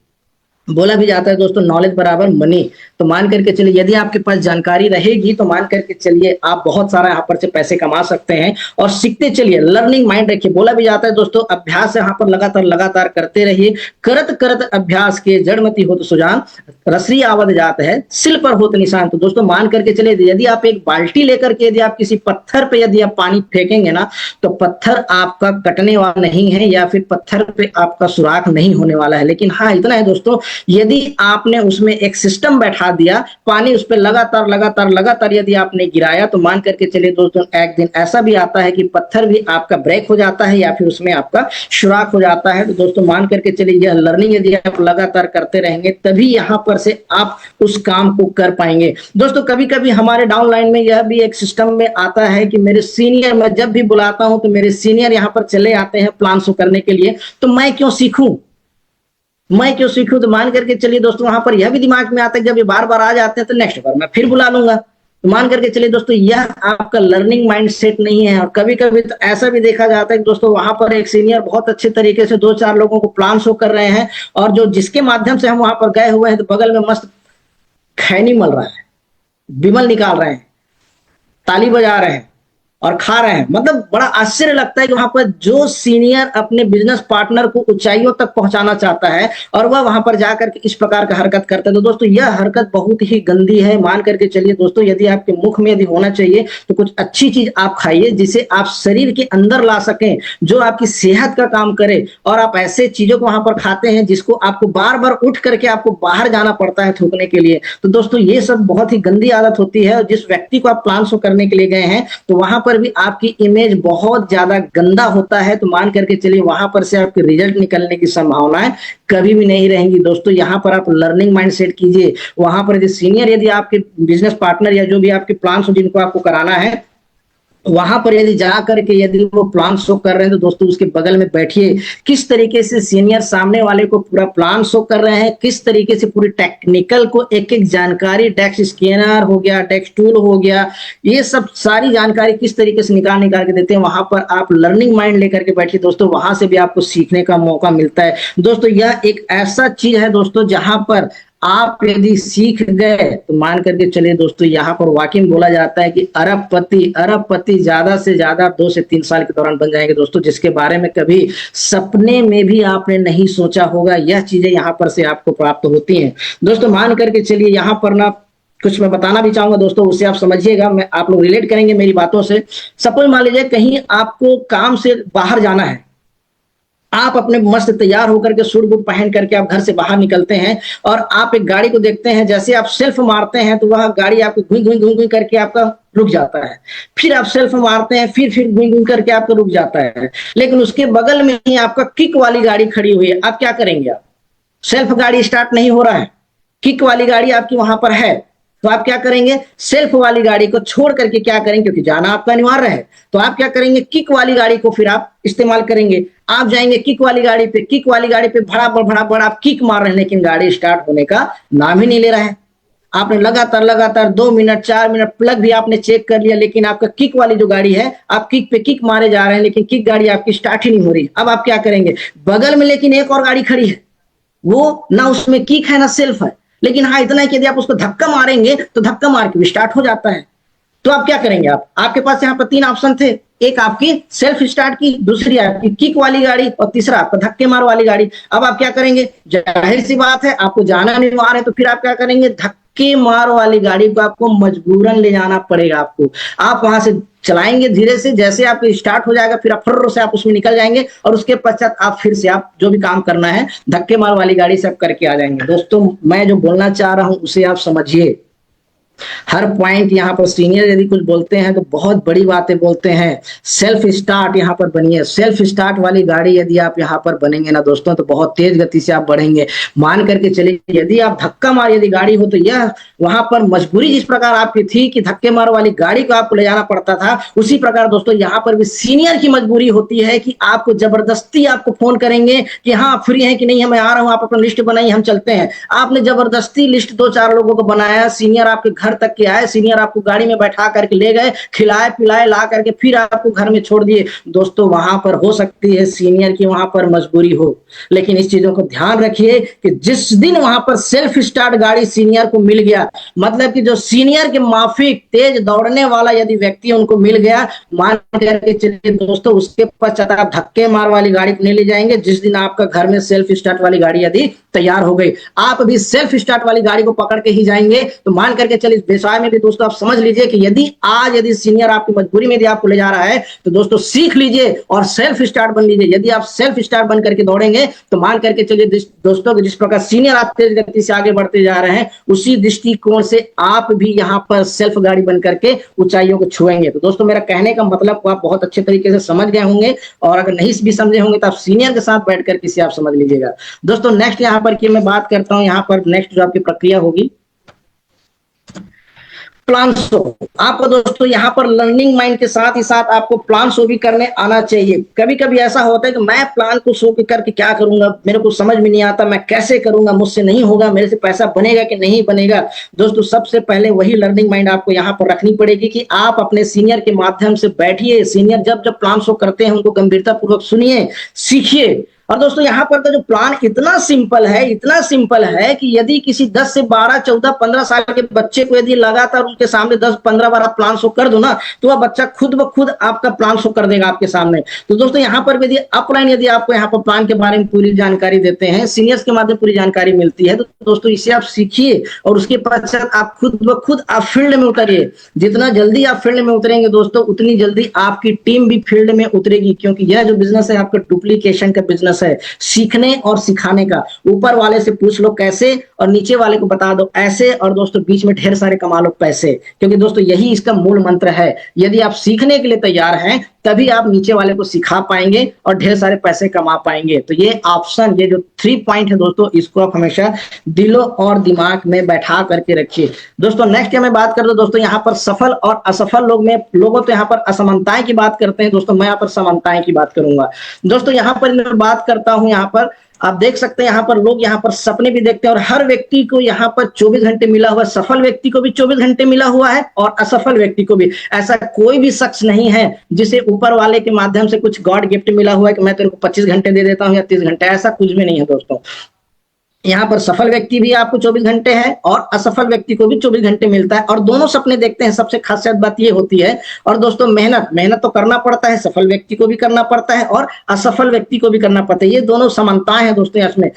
बोला भी जाता है दोस्तों नॉलेज बराबर मनी। तो मान करके चलिए यदि आपके पास जानकारी रहेगी तो मान करके चलिए आप बहुत सारा यहाँ पर से पैसे कमा सकते हैं। और सीखते चलिए, लर्निंग माइंड रखिए। बोला भी जाता है दोस्तों अभ्यास यहाँ पर लगातार करते रहिए। करत करत अभ्यास के जड़मती हो तो सुजान, रसरी आवत जात है सिल पर हो तो निशान। तो दोस्तों मान करके चलिए यदि आप एक बाल्टी लेकर के यदि आप किसी पत्थर पे यदि आप पानी फेंकेंगे ना तो पत्थर आपका कटने वाला नहीं है या फिर पत्थर पे आपका सुराख नहीं होने वाला है। लेकिन हाँ इतना है दोस्तों यदि आपने उसमें एक सिस्टम बैठा दिया, पानी उस पर लगातार लगातार लगातार यदि आपने गिराया, तो मान करके चलिए दोस्तों एक दिन ऐसा भी आता है कि पत्थर भी आपका ब्रेक हो जाता है या फिर उसमें आपका सुराख हो जाता है। तो दोस्तों मान करके चलिए यह लर्निंग यदि आप लगातार करते रहेंगे तभी यहाँ पर से आप उस काम को कर पाएंगे। दोस्तों कभी कभी हमारे डाउनलाइन में यह भी एक सिस्टम में आता है कि मेरे सीनियर, मैं जब भी बुलाता हूं तो मेरे सीनियर यहाँ पर चले आते हैं प्लान शो करने के लिए, तो मैं क्यों सीखूं, मैं क्यों सीखूं। तो मान करके चलिए दोस्तों वहां पर यह भी दिमाग में आता है जब ये बार बार आ जाते हैं तो नेक्स्ट बार मैं फिर बुला लूंगा। तो मान करके चलिए दोस्तों यह आपका लर्निंग माइंडसेट नहीं है। और कभी कभी तो ऐसा भी देखा जाता है कि दोस्तों वहां पर एक सीनियर बहुत अच्छे तरीके से 2-4 लोगों को प्लान शो कर रहे हैं, और जो जिसके माध्यम से हम वहां पर गए हुए हैं तो बगल में मस्त खैनी मल रहा है, बिमल निकाल रहे हैं, ताली बजा रहे हैं और खा रहे हैं। मतलब बड़ा आश्चर्य लगता है कि वहां पर जो सीनियर अपने बिजनेस पार्टनर को ऊंचाइयों तक पहुंचाना चाहता है और वह वहां पर जाकर के इस प्रकार का हरकत करता है। तो दोस्तों यह हरकत बहुत ही गंदी है। मान करके चलिए दोस्तों यदि आपके मुख में यदि होना चाहिए तो कुछ अच्छी चीज आप खाइए जिसे आप शरीर के अंदर ला सकें, जो आपकी सेहत का काम करे। और आप ऐसे चीजों को वहां पर खाते हैं जिसको आपको बार बार उठ करके आपको बाहर जाना पड़ता है थूकने के लिए। तो दोस्तों ये सब बहुत ही गंदी आदत होती है। और जिस व्यक्ति को आप प्लान शो करने के लिए गए हैं तो वहां पर भी आपकी इमेज बहुत ज्यादा गंदा होता है। तो मान करके चलिए वहां पर से आपके रिजल्ट निकलने की संभावनाएं कभी भी नहीं रहेंगी। दोस्तों यहाँ पर आप लर्निंग माइंडसेट कीजिए। वहां पर यदि सीनियर, यदि आपके बिजनेस पार्टनर या जो भी आपके प्लान हो जिनको आपको कराना है, वहां पर यदि जा करके यदि वो प्लान शो कर रहे हैं तो दोस्तों उसके बगल में बैठिए। किस तरीके से सीनियर सामने वाले को पूरा प्लान शो कर रहे हैं, किस तरीके से पूरी टेक्निकल को एक एक जानकारी, डेस्क स्कैनर हो गया, डेस्क टूल हो गया, ये सब सारी जानकारी किस तरीके से निकाल निकाल के देते हैं। वहां पर आप लर्निंग माइंड लेकर के बैठिए दोस्तों, वहां से भी आपको सीखने का मौका मिलता है। दोस्तों यह एक ऐसा चीज है दोस्तों जहां पर आप यदि सीख गए तो मान करके चलिए दोस्तों यहाँ पर वाकई में बोला जाता है कि अरबपति ज्यादा से ज्यादा 2 से 3 साल के दौरान बन जाएंगे दोस्तों, जिसके बारे में कभी सपने में भी आपने नहीं सोचा होगा। यह चीजें यहाँ पर से आपको प्राप्त होती हैं। दोस्तों मान करके चलिए यहाँ पर ना कुछ मैं बताना भी चाहूंगा दोस्तों, उससे आप समझिएगा, मैं आप लोग रिलेट करेंगे मेरी बातों से। सपोज मान लीजिए कहीं आपको काम से बाहर जाना है, आप अपने मस्त तैयार होकर के सूट बूट पहन करके आप घर से बाहर निकलते हैं और आप एक गाड़ी को देखते हैं, जैसे आप सेल्फ मारते हैं तो वह गाड़ी आपको घुई घुई घुई घुई करके आपका रुक जाता है। फिर आप सेल्फ मारते हैं, फिर घुई घुई करके आपका रुक जाता है। लेकिन उसके बगल में ही आपका किक वाली गाड़ी खड़ी हुई है, आप क्या करेंगे? आप सेल्फ गाड़ी स्टार्ट नहीं हो रहा है, किक वाली गाड़ी आपकी वहां पर है, तो आप क्या करेंगे? सेल्फ वाली गाड़ी को छोड़ करके क्या करेंगे, क्योंकि जाना आपका अनिवार्य है, तो आप क्या करेंगे? किक वाली गाड़ी को फिर आप इस्तेमाल करेंगे। आप जाएंगे किक वाली गाड़ी पे, किक वाली गाड़ी पे भड़ा आप किक मार रहे हैं, लेकिन गाड़ी स्टार्ट होने का नाम ही नहीं ले रहा है। आपने लगातार लगातार 2 मिनट 4 मिनट प्लग भी आपने चेक कर लिया, लेकिन आपका किक वाली जो गाड़ी है, आप किक पे किक मारे जा रहे हैं, लेकिन किक गाड़ी आपकी स्टार्ट ही नहीं हो रही। अब आप क्या करेंगे? बगल में लेकिन एक और गाड़ी खड़ी है, वो ना उसमें किक है ना सेल्फ है, लेकिन हाँ इतना है कि यदि आप उसको धक्का मारेंगे तो धक्का मार के भी स्टार्ट हो जाता है। तो आप क्या करेंगे? आपके पास यहाँ पर 3 ऑप्शन थे, एक आपकी सेल्फ स्टार्ट की, दूसरी आपकी किक वाली गाड़ी और तीसरा आपका धक्के मार वाली गाड़ी। अब आप क्या करेंगे? जाहिर सी बात है आपको जाना अनिवार्य है, तो फिर आप क्या करेंगे? धक्के मार वाली गाड़ी को आपको मजबूरन ले जाना पड़ेगा। आपको आप वहां से चलाएंगे धीरे से, जैसे आपको स्टार्ट हो जाएगा फिर आप फर्र से आप उसमें निकल जाएंगे और उसके पश्चात आप फिर से आप जो भी काम करना है धक्के मार वाली गाड़ी से आप करके आ जाएंगे। दोस्तों मैं जो बोलना चाह रहा हूं उसे आप समझिए। हर पॉइंट यहाँ पर सीनियर यदि कुछ बोलते हैं तो बहुत बड़ी बातें बोलते हैं। सेल्फ स्टार्ट यहाँ पर बनिए। सेल्फ स्टार्ट वाली गाड़ी यदि आप यहाँ पर बनेंगे ना दोस्तों तो बहुत तेज गति से आप बढ़ेंगे। मान करके चलिए यदि आप धक्का मार यदि गाड़ी हो तो यह वहां पर मजबूरी जिस प्रकार आपकी थी कि धक्के मार वाली गाड़ी को आपको ले जाना पड़ता था, उसी प्रकार दोस्तों यहाँ पर भी सीनियर की मजबूरी होती है कि आपको जबरदस्ती आपको फोन करेंगे कि हाँ आप फ्री हैं कि नहीं, मैं आ रहा हूँ, आप अपना लिस्ट बनाइए हम चलते हैं। आपने जबरदस्ती लिस्ट 2-4 लोगों को बनाया, सीनियर आपके घर तक के आए, सीनियर आपको गाड़ी में बैठा करके ले गए, खिलाए पिलाए ला करके फिर आपको घर में छोड़ दिए। दोस्तों वहां पर हो सकती है सीनियर की वहां पर मजबूरी हो, लेकिन इस चीजों को ध्यान रखिए कि जिस दिन वहां पर सेल्फ स्टार्ट गाड़ी सीनियर को मिल गया, मतलब कि जो सीनियर के माफिक तेज दौड़ने वाला यदि व्यक्ति उनको मिल गया, मान करके चलिए दोस्तों उसके पश्चात आप धक्के मार वाली गाड़ी को नहीं ले जाएंगे। जिस दिन आपका घर में सेल्फ स्टार्ट वाली गाड़ी यदि तैयार हो गई, आप भी सेल्फ स्टार्ट वाली गाड़ी को पकड़ के ही जाएंगे। तो मान करके चलिए इस विषय में भी दोस्तों आप समझ लीजिए कि यदि सीनियर आपकी मजबूरी में यदि आपको ले जा रहा है तो दोस्तों सीख लीजिए और सेल्फ स्टार्ट बन लीजिए। यदि आप सेल्फ स्टार्ट बन करके दौड़ेंगे तो मान करके चलिए दोस्तों कि जिस प्रकार सीनियर आप तेज गति से आगे बढ़ते जा रहे हैं, उसी दृष्टिकोण से आप भी यहाँ पर सेल्फ गाड़ी बन करके ऊंचाइयों को छुएंगे। तो दोस्तों मेरा कहने का मतलब को आप बहुत अच्छे तरीके से समझ गए होंगे, और अगर नहीं भी समझे होंगे तो आप सीनियर के साथ बैठ कर किसी आप समझ लीजिएगा। दोस्तों नेक्स्ट यहाँ पर की मैं बात करता हूँ, यहाँ पर नेक्स्ट जो आपकी प्रक्रिया होगी प्लान शो। आपको दोस्तों यहाँ पर लर्निंग माइंड के साथ ही साथ आपको प्लान शो भी करने आना चाहिए। कभी कभी ऐसा होता है कि मैं प्लान को शो करके क्या करूंगा, मेरे को समझ में नहीं आता, मैं कैसे करूंगा, मुझसे नहीं होगा, मेरे से पैसा बनेगा कि नहीं बनेगा। दोस्तों सबसे पहले वही लर्निंग माइंड आपको यहाँ पर रखनी पड़ेगी कि आप अपने सीनियर के माध्यम से बैठिए। सीनियर जब जब प्लान शो करते हैं उनको गंभीरता पूर्वक सुनिए, सीखिए। और दोस्तों यहाँ पर का जो प्लान इतना सिंपल है कि यदि किसी 10 से 12, 14, 15 साल के बच्चे को यदि लगातार उनके सामने 10-15 बार आप प्लान शो कर दो ना, तो वह बच्चा खुद ब खुद आपका प्लान शो कर देगा आपके सामने। तो दोस्तों यहाँ पर यदि अपलाइन यदि आपको यहाँ पर प्लान के बारे में पूरी जानकारी देते हैं, सीनियर्स के माध्यम पूरी जानकारी मिलती है, तो दोस्तों इसे आप सीखिए और उसके पश्चात आप खुद ब खुद आप फील्ड में उतरिए। जितना जल्दी आप फील्ड में उतरेंगे दोस्तों, उतनी जल्दी आपकी टीम भी फील्ड में उतरेगी, क्योंकि यह जो बिजनेस है आपका डुप्लीकेशन का बिजनेस है, सीखने और सिखाने का। ऊपर वाले से पूछ लो कैसे और नीचे वाले को बता दो ऐसे, और दोस्तों बीच में ढेर सारे कमा लो पैसे, क्योंकि दोस्तों यही इसका मूल मंत्र है। यदि आप सीखने के लिए तैयार हैं तभी आप नीचे वाले को सिखा पाएंगे और ढेर सारे पैसे कमा पाएंगे। तो ये ऑप्शन, ये जो 3 पॉइंट है दोस्तों, इसको आप हमेशा दिलो और दिमाग में बैठा करके रखिए। दोस्तों नेक्स्ट मैं बात कर दो दोस्तों यहाँ पर सफल और असफल लोगों तो यहाँ पर असमानताएं की बात करते हैं दोस्तों, मैं यहाँ पर समानताएं की बात करूंगा। दोस्तों यहाँ पर मैं बात करता हूं, यहाँ पर आप देख सकते हैं यहाँ पर लोग यहाँ पर सपने भी देखते हैं, और हर व्यक्ति को यहाँ पर 24 घंटे मिला हुआ है। सफल व्यक्ति को भी 24 घंटे मिला हुआ है और असफल व्यक्ति को भी। ऐसा कोई भी शख्स नहीं है जिसे ऊपर वाले के माध्यम से कुछ गॉड गिफ्ट मिला हुआ है कि मैं तेरे को 25 घंटे दे देता हूं या 30 घंटे, ऐसा कुछ भी नहीं है दोस्तों। यहाँ पर सफल व्यक्ति भी आपको 24 घंटे है और असफल व्यक्ति को भी 24 घंटे मिलता है, और दोनों सपने देखते हैं। सबसे खासियत बात ये होती है। और दोस्तों मेहनत तो करना पड़ता है, सफल व्यक्ति को भी करना पड़ता है और असफल व्यक्ति को भी करना पड़ता है। ये दोनों समानताएं हैं दोस्तों। इसमें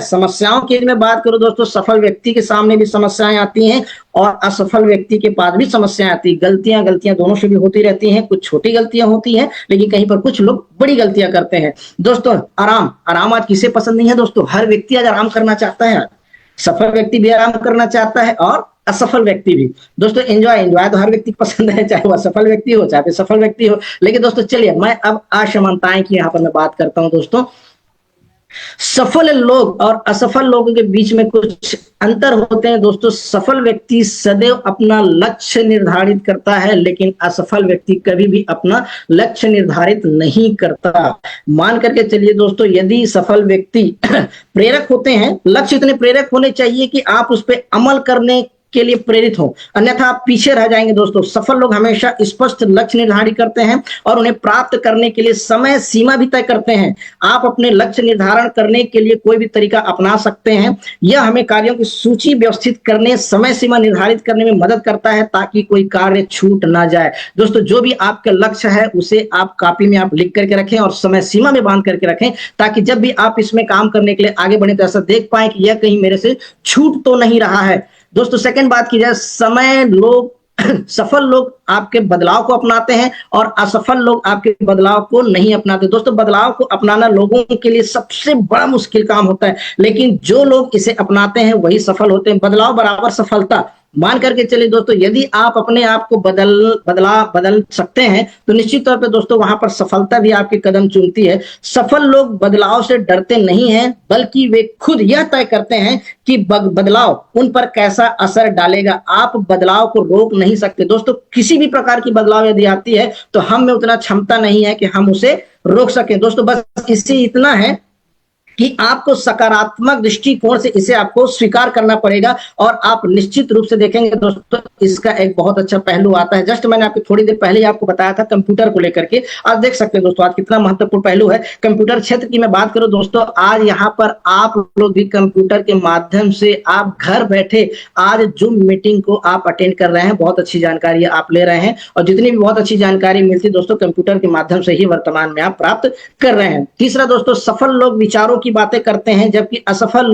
समस्याओं की मैं बात करूं दोस्तों, सफल व्यक्ति के सामने भी समस्याएं आती हैं और असफल व्यक्ति के पास भी समस्याएं आती है। गलतियां दोनों से भी होती रहती हैं। कुछ छोटी गलतियां होती हैं, लेकिन कहीं पर कुछ लोग बड़ी गलतियां करते हैं। दोस्तों आराम आज किसे पसंद नहीं है दोस्तों? हर व्यक्ति आज आराम करना चाहता है। सफल व्यक्ति भी आराम करना चाहता है और असफल व्यक्ति भी। दोस्तों एंजॉय तो हर व्यक्ति को पसंद है, चाहे वह सफल व्यक्ति हो चाहे सफल व्यक्ति हो। लेकिन दोस्तों चलिए मैं अब असमानताएं की यहाँ पर मैं बात करता हूं दोस्तों। सफल लोग और असफल लोगों के बीच में कुछ अंतर होते हैं दोस्तों। सफल व्यक्ति सदैव अपना लक्ष्य निर्धारित करता है, लेकिन असफल व्यक्ति कभी भी अपना लक्ष्य निर्धारित नहीं करता। मान करके चलिए दोस्तों, यदि सफल व्यक्ति प्रेरक होते हैं, लक्ष्य इतने प्रेरक होने चाहिए कि आप उस पर अमल करने के लिए प्रेरित हो, अन्यथा आप पीछे रह जाएंगे दोस्तों। सफल लोग हमेशा स्पष्ट लक्ष्य निर्धारित करते हैं और उन्हें प्राप्त करने के लिए समय सीमा भी तय करते हैं। आप अपने लक्ष्य निर्धारण करने के लिए कोई भी तरीका अपना सकते हैं। यह हमें कार्यों की सूची व्यवस्थित करने, समय सीमा निर्धारित करने में मदद करता है ताकि कोई कार्य छूट ना जाए। दोस्तों जो भी आपका लक्ष्य है उसे आप कॉपी में आप लिख करके रखें और समय सीमा में बांध करके रखें, ताकि जब भी आप इसमें काम करने के लिए आगे बढ़े तो ऐसा देख पाए कि यह कहीं मेरे से छूट तो नहीं रहा है। दोस्तों सेकंड बात की जाए, सफल लोग आपके बदलाव को अपनाते हैं और असफल लोग आपके बदलाव को नहीं अपनाते। दोस्तों बदलाव को अपनाना लोगों के लिए सबसे बड़ा मुश्किल काम होता है, लेकिन जो लोग इसे अपनाते हैं वही सफल होते हैं। बदलाव बराबर सफलता। मान करके चलिए दोस्तों, यदि आप अपने आप को बदल सकते हैं तो निश्चित तौर पे दोस्तों वहां पर सफलता भी आपके कदम चूमती है। सफल लोग बदलाव से डरते नहीं हैं, बल्कि वे खुद यह तय करते हैं कि बदलाव उन पर कैसा असर डालेगा। आप बदलाव को रोक नहीं सकते दोस्तों। किसी भी प्रकार की बदलाव यदि आती है तो हम में उतना क्षमता नहीं है कि हम उसे रोक सकें दोस्तों। बस इससे इतना है कि आपको सकारात्मक दृष्टिकोण से इसे आपको स्वीकार करना पड़ेगा, और आप निश्चित रूप से देखेंगे दोस्तों इसका एक बहुत अच्छा पहलू आता है। जस्ट मैंने आपको थोड़ी देर पहले ही आपको बताया था कंप्यूटर को लेकर के। आज देख सकते हैं दोस्तों आज कितना महत्वपूर्ण पहलू है। कंप्यूटर क्षेत्र की मैं बात करूं दोस्तों, आज यहाँ पर आप लोग भी कंप्यूटर के माध्यम से आप घर बैठे आज जूम मीटिंग को आप अटेंड कर रहे हैं। बहुत अच्छी जानकारी आप ले रहे हैं, और जितनी भी बहुत अच्छी जानकारी मिलती है दोस्तों कंप्यूटर के माध्यम से ही वर्तमान में आप प्राप्त कर रहे हैं। तीसरा दोस्तों, सफल लोग विचारों की बातें करते हैं, जबकि असफल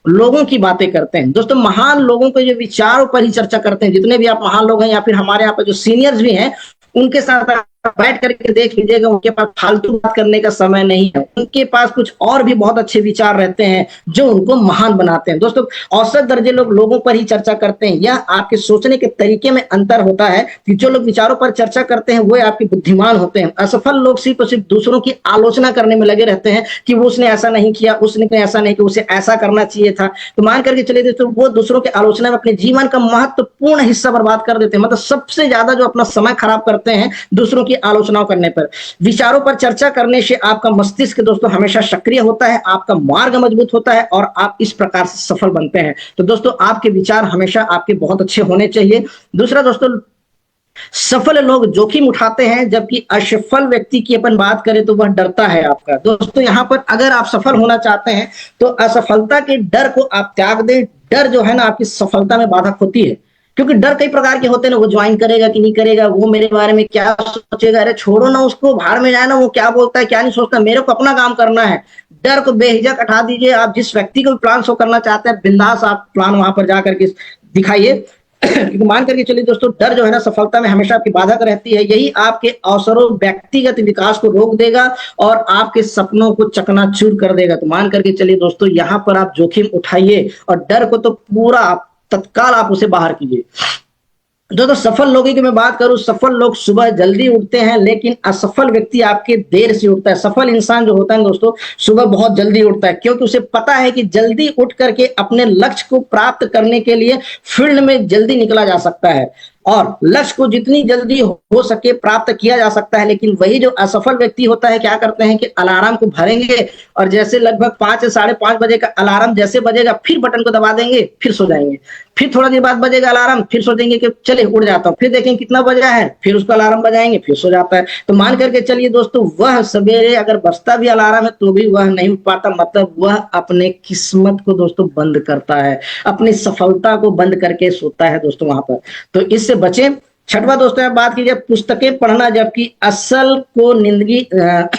लोगों की बातें करते हैं। दोस्तों महान लोगों के जो विचारों पर ही चर्चा करते हैं, जितने भी आप महान लोग हैं या फिर हमारे यहाँ पर जो सीनियर्स भी हैं, उनके साथ बैठ करके देख लीजिएगा, उनके पास फालतू बात करने का समय नहीं है। उनके पास कुछ और भी बहुत अच्छे विचार रहते हैं जो उनको महान बनाते हैं। दोस्तों औसत दर्जे लोगों पर ही चर्चा करते हैं। यह आपके सोचने के तरीके में अंतर होता है कि जो लोग विचारों पर चर्चा करते हैं वो आपके बुद्धिमान होते हैं। असफल लोग सिर्फ और सिर्फ दूसरों की आलोचना करने में लगे रहते हैं कि वो उसने ऐसा नहीं किया, उसने ऐसा नहीं किया, उसे ऐसा करना चाहिए था। तो मान करके चलिए दोस्तों, वो दूसरों की आलोचना में अपने जीवन का महत्वपूर्ण हिस्सा बर्बाद कर देते हैं। मतलब सबसे ज्यादा जो अपना समय खराब करते हैं दूसरों की आलोचनाओं करने पर। विचारों पर चर्चा करने से आपका मस्तिष्क दोस्तों हमेशा सक्रिय होता है, आपका मार्ग मजबूत होता है और आप इस प्रकार से सफल बनते हैं। तो दोस्तों आपके विचार हमेशा आपके बहुत अच्छे होने चाहिए। दूसरा दोस्तों, सफल लोग जोखिम उठाते हैं, जबकि असफल व्यक्ति की अपन बात करें तो वह डरता है आपका। दोस्तों यहाँ पर अगर आप सफल होना चाहते हैं तो असफलता के डर को आप त्याग दें। डर जो है ना आपकी सफलता में बाधक होती है, क्योंकि डर कई प्रकार के होते हैं ना, वो ज्वाइन करेगा कि नहीं करेगा, वो मेरे बारे में क्या सोचेगा, अरे छोड़ो ना उसको, भाड़ में जाए ना, वो क्या बोलता है क्या नहीं सोचता, मेरे को अपना काम करना है। डर को बेहिजक हटा दीजिए। आप जिस व्यक्ति को भी प्लान शो करना चाहते हैं, बिंदास आप प्लान वहां पर जाकर के दिखाइए। क्योंकि मान करके चलिए दोस्तों, डर जो है ना सफलता में हमेशा आपकी बाधक रहती है। यही आपके अवसरों, व्यक्तिगत विकास को रोक देगा और आपके सपनों को चकनाचूर कर देगा। तो मान करके चलिए दोस्तों, यहाँ पर आप जोखिम उठाइए और डर को तो पूरा तत्काल आप उसे बाहर कीजिए। दोस्तों सफल लोगों की मैं बात करूं, सफल लोग सुबह जल्दी उठते हैं, लेकिन असफल व्यक्ति आपके देर से उठता है। सफल इंसान जो होता है दोस्तों, सुबह बहुत जल्दी उठता है, क्योंकि उसे पता है कि जल्दी उठ करके अपने लक्ष्य को प्राप्त करने के लिए फील्ड में जल्दी निकला जा सकता है और लक्ष्य को जितनी जल्दी हो सके प्राप्त किया जा सकता है। लेकिन वही जो असफल व्यक्ति होता है, क्या करते हैं कि अलार्म को भरेंगे और जैसे लगभग 5 से 5:30 बजे का अलार्म जैसे बजेगा, फिर बटन को दबा देंगे, फिर सो जाएंगे। फिर थोड़ा देर बाद बजेगा अलार्म, फिर सोचेंगे कि चले उड़ जाता हूँ, फिर देखेंगे कितना बजा है, फिर उसका अलार्म बजाएंगे, फिर सो जाता है। तो मान करके चलिए दोस्तों, वह सवेरे अगर बजता भी अलार्म है तो भी वह नहीं उठ पाता। मतलब वह अपने किस्मत को दोस्तों बंद करता है, अपनी सफलता को बंद करके सोता है दोस्तों वहां पर। तो इससे बचें। छठवां दोस्तों आप बात कीजिए पुस्तकें पढ़ना, जबकि असल को नींदगी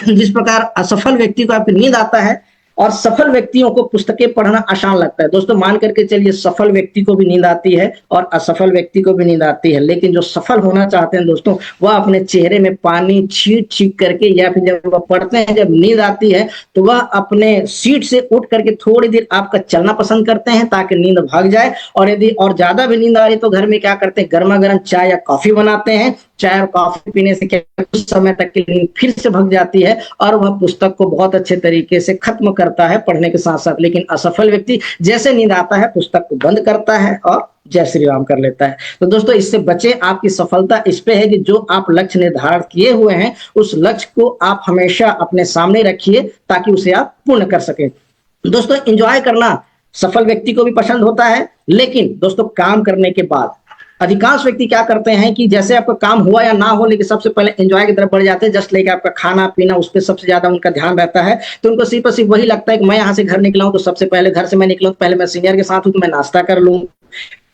जिस प्रकार असफल व्यक्ति को आपकी नींद आता है और सफल व्यक्तियों को पुस्तकें पढ़ना आसान लगता है। दोस्तों मान करके चलिए, सफल व्यक्ति को भी नींद आती है और असफल व्यक्ति को भी नींद आती है, लेकिन जो सफल होना चाहते हैं दोस्तों, वह अपने चेहरे में पानी छींट छींट करके या फिर जब वह पढ़ते हैं, जब नींद आती है तो वह अपने सीट से उठ करके थोड़ी देर आपका चलना पसंद करते हैं ताकि नींद भाग जाए। और यदि और ज्यादा भी नींद आ रही तो घर में क्या करते हैं, गर्मा गर्म चाय या कॉफी बनाते हैं। चाय और कॉफी पीने से क्या कुछ समय तक की नींद फिर से भग जाती है और वह पुस्तक को बहुत अच्छे तरीके से खत्म करता है पढ़ने के साथ साथ। लेकिन असफल व्यक्ति जैसे नींद आता है पुस्तक को बंद करता है और जय श्री राम कर लेता है। तो दोस्तों इससे बचे। आपकी सफलता इस पे है कि जो आप लक्ष्य निर्धारित किए हुए हैं उस लक्ष्य को आप हमेशा अपने सामने रखिए ताकि उसे आप पूर्ण कर सकें। दोस्तों एंजॉय करना सफल व्यक्ति को भी पसंद होता है, लेकिन दोस्तों काम करने के बाद अधिकांश व्यक्ति क्या करते हैं कि जैसे आपका काम हुआ या ना हो, लेकिन सबसे पहले एंजॉय की तरफ बढ़ जाते हैं। जस्ट लेके आपका खाना पीना, उस पर सबसे ज्यादा उनका ध्यान रहता है। तो उनको सिर्फ और सिर्फ वही लगता है कि मैं यहाँ से घर निकला हूँ तो सबसे पहले घर से मैं निकला हूँ, पहले मैं सीनियर के साथ हूँ तो मैं नाश्ता कर लूँ,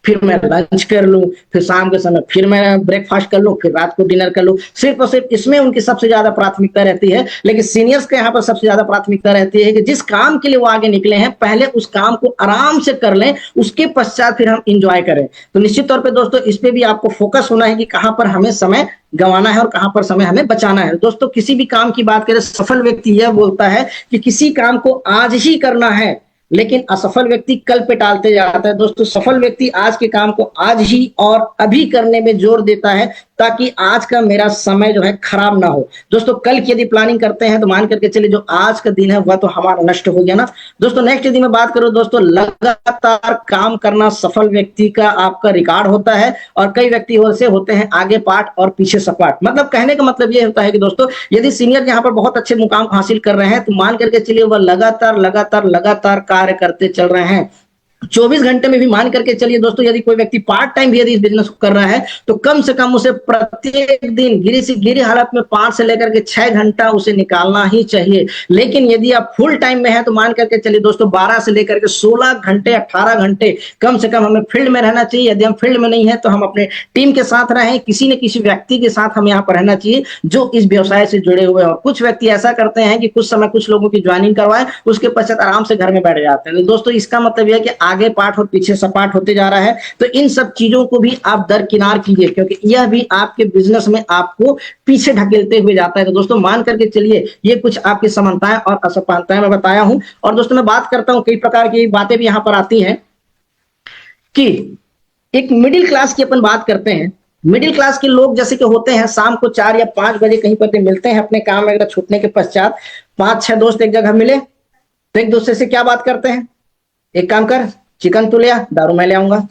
फिर मैं लंच कर लूं, फिर शाम के समय फिर मैं ब्रेकफास्ट कर लूं, फिर रात को डिनर कर लूं। सिर्फ और सिर्फ इसमें उनकी सबसे ज्यादा प्राथमिकता रहती है। लेकिन सीनियर्स के यहाँ पर सबसे ज्यादा प्राथमिकता रहती है कि जिस काम के लिए वो आगे निकले हैं पहले उस काम को आराम से कर लें, उसके पश्चात फिर हम इंजॉय करें। तो निश्चित तौर पर दोस्तों इस पे भी आपको फोकस होना है कि कहाँ पर हमें समय गंवाना है और कहां पर समय हमें बचाना है। दोस्तों किसी भी काम की बात करें, सफल व्यक्ति यह बोलता है कि किसी काम को आज ही करना है, लेकिन असफल व्यक्ति कल पे टालते जाता है। दोस्तों सफल व्यक्ति आज के काम को आज ही और अभी करने में जोर देता है ताकि आज का मेरा समय जो है खराब ना हो। दोस्तों कल की यदि प्लानिंग करते हैं तो मान करके चलिए जो आज का दिन है वह तो हमारा नष्ट हो गया ना। दोस्तों नेक्स्ट यदि मैं बात करूं दोस्तों, लगातार काम करना सफल व्यक्ति का आपका रिकॉर्ड होता है और कई व्यक्ति से होते हैं आगे पाठ और पीछे सपाट। मतलब कहने का मतलब ये होता है कि दोस्तों यदि सीनियर यहाँ पर बहुत अच्छे मुकाम हासिल कर रहे हैं तो मान करके चलिए वह लगातार कार्य करते चल रहे हैं। 24 घंटे में भी मान करके चलिए दोस्तों, यदि कोई व्यक्ति पार्ट टाइम भी यदि इस बिजनेस को कर रहा है तो कम से कम उसे प्रत्येक दिन गिरी से गिरी हालत में 5 से लेकर के 6 घंटा उसे निकालना ही चाहिए। लेकिन यदि आप फुल टाइम में है तो मान करके चलिए दोस्तों 12 से लेकर के 16 घंटे 18 घंटे कम से कम हमें फील्ड में रहना चाहिए। यदि हम फील्ड में नहीं है तो हम अपने टीम के साथ रहें, किसी न किसी व्यक्ति के साथ हम यहाँ पर रहना चाहिए जो इस व्यवसाय से जुड़े हुए हैं। और कुछ व्यक्ति ऐसा करते हैं कि कुछ समय कुछ लोगों की ज्वाइनिंग करवाए, उसके पश्चात आराम से घर में बैठ जाते हैं। तो दोस्तों इसका मतलब यह है कि आगे पाठ और पीछे सपाट होते जा रहा है। तो इन सब चीजों को भी आप दरकिनार कीजिए, क्योंकि यह भी आपके बिजनेस में आपको पीछे ढकेलते हुए जाता है। तो दोस्तों मान करके चलिए ये कुछ आपकी समानताएं और असमानताएं मैं बताया हूं। और दोस्तों मैं बात करता हूं, कई प्रकार की बातें भी यहां पर आती हैं कि एक मिडिल क्लास की अपन बात करते हैं। मिडिल क्लास के लोग जैसे कि होते हैं, शाम को 4 या 5 बजे कहीं पर मिलते हैं अपने काम वगैरह छूटने के पश्चात। 5-6 दोस्त एक जगह मिले तो एक दूसरे से क्या बात करते हैं, एक काम कर चिकन तू ले आ, दारू मैं ले आऊंगा,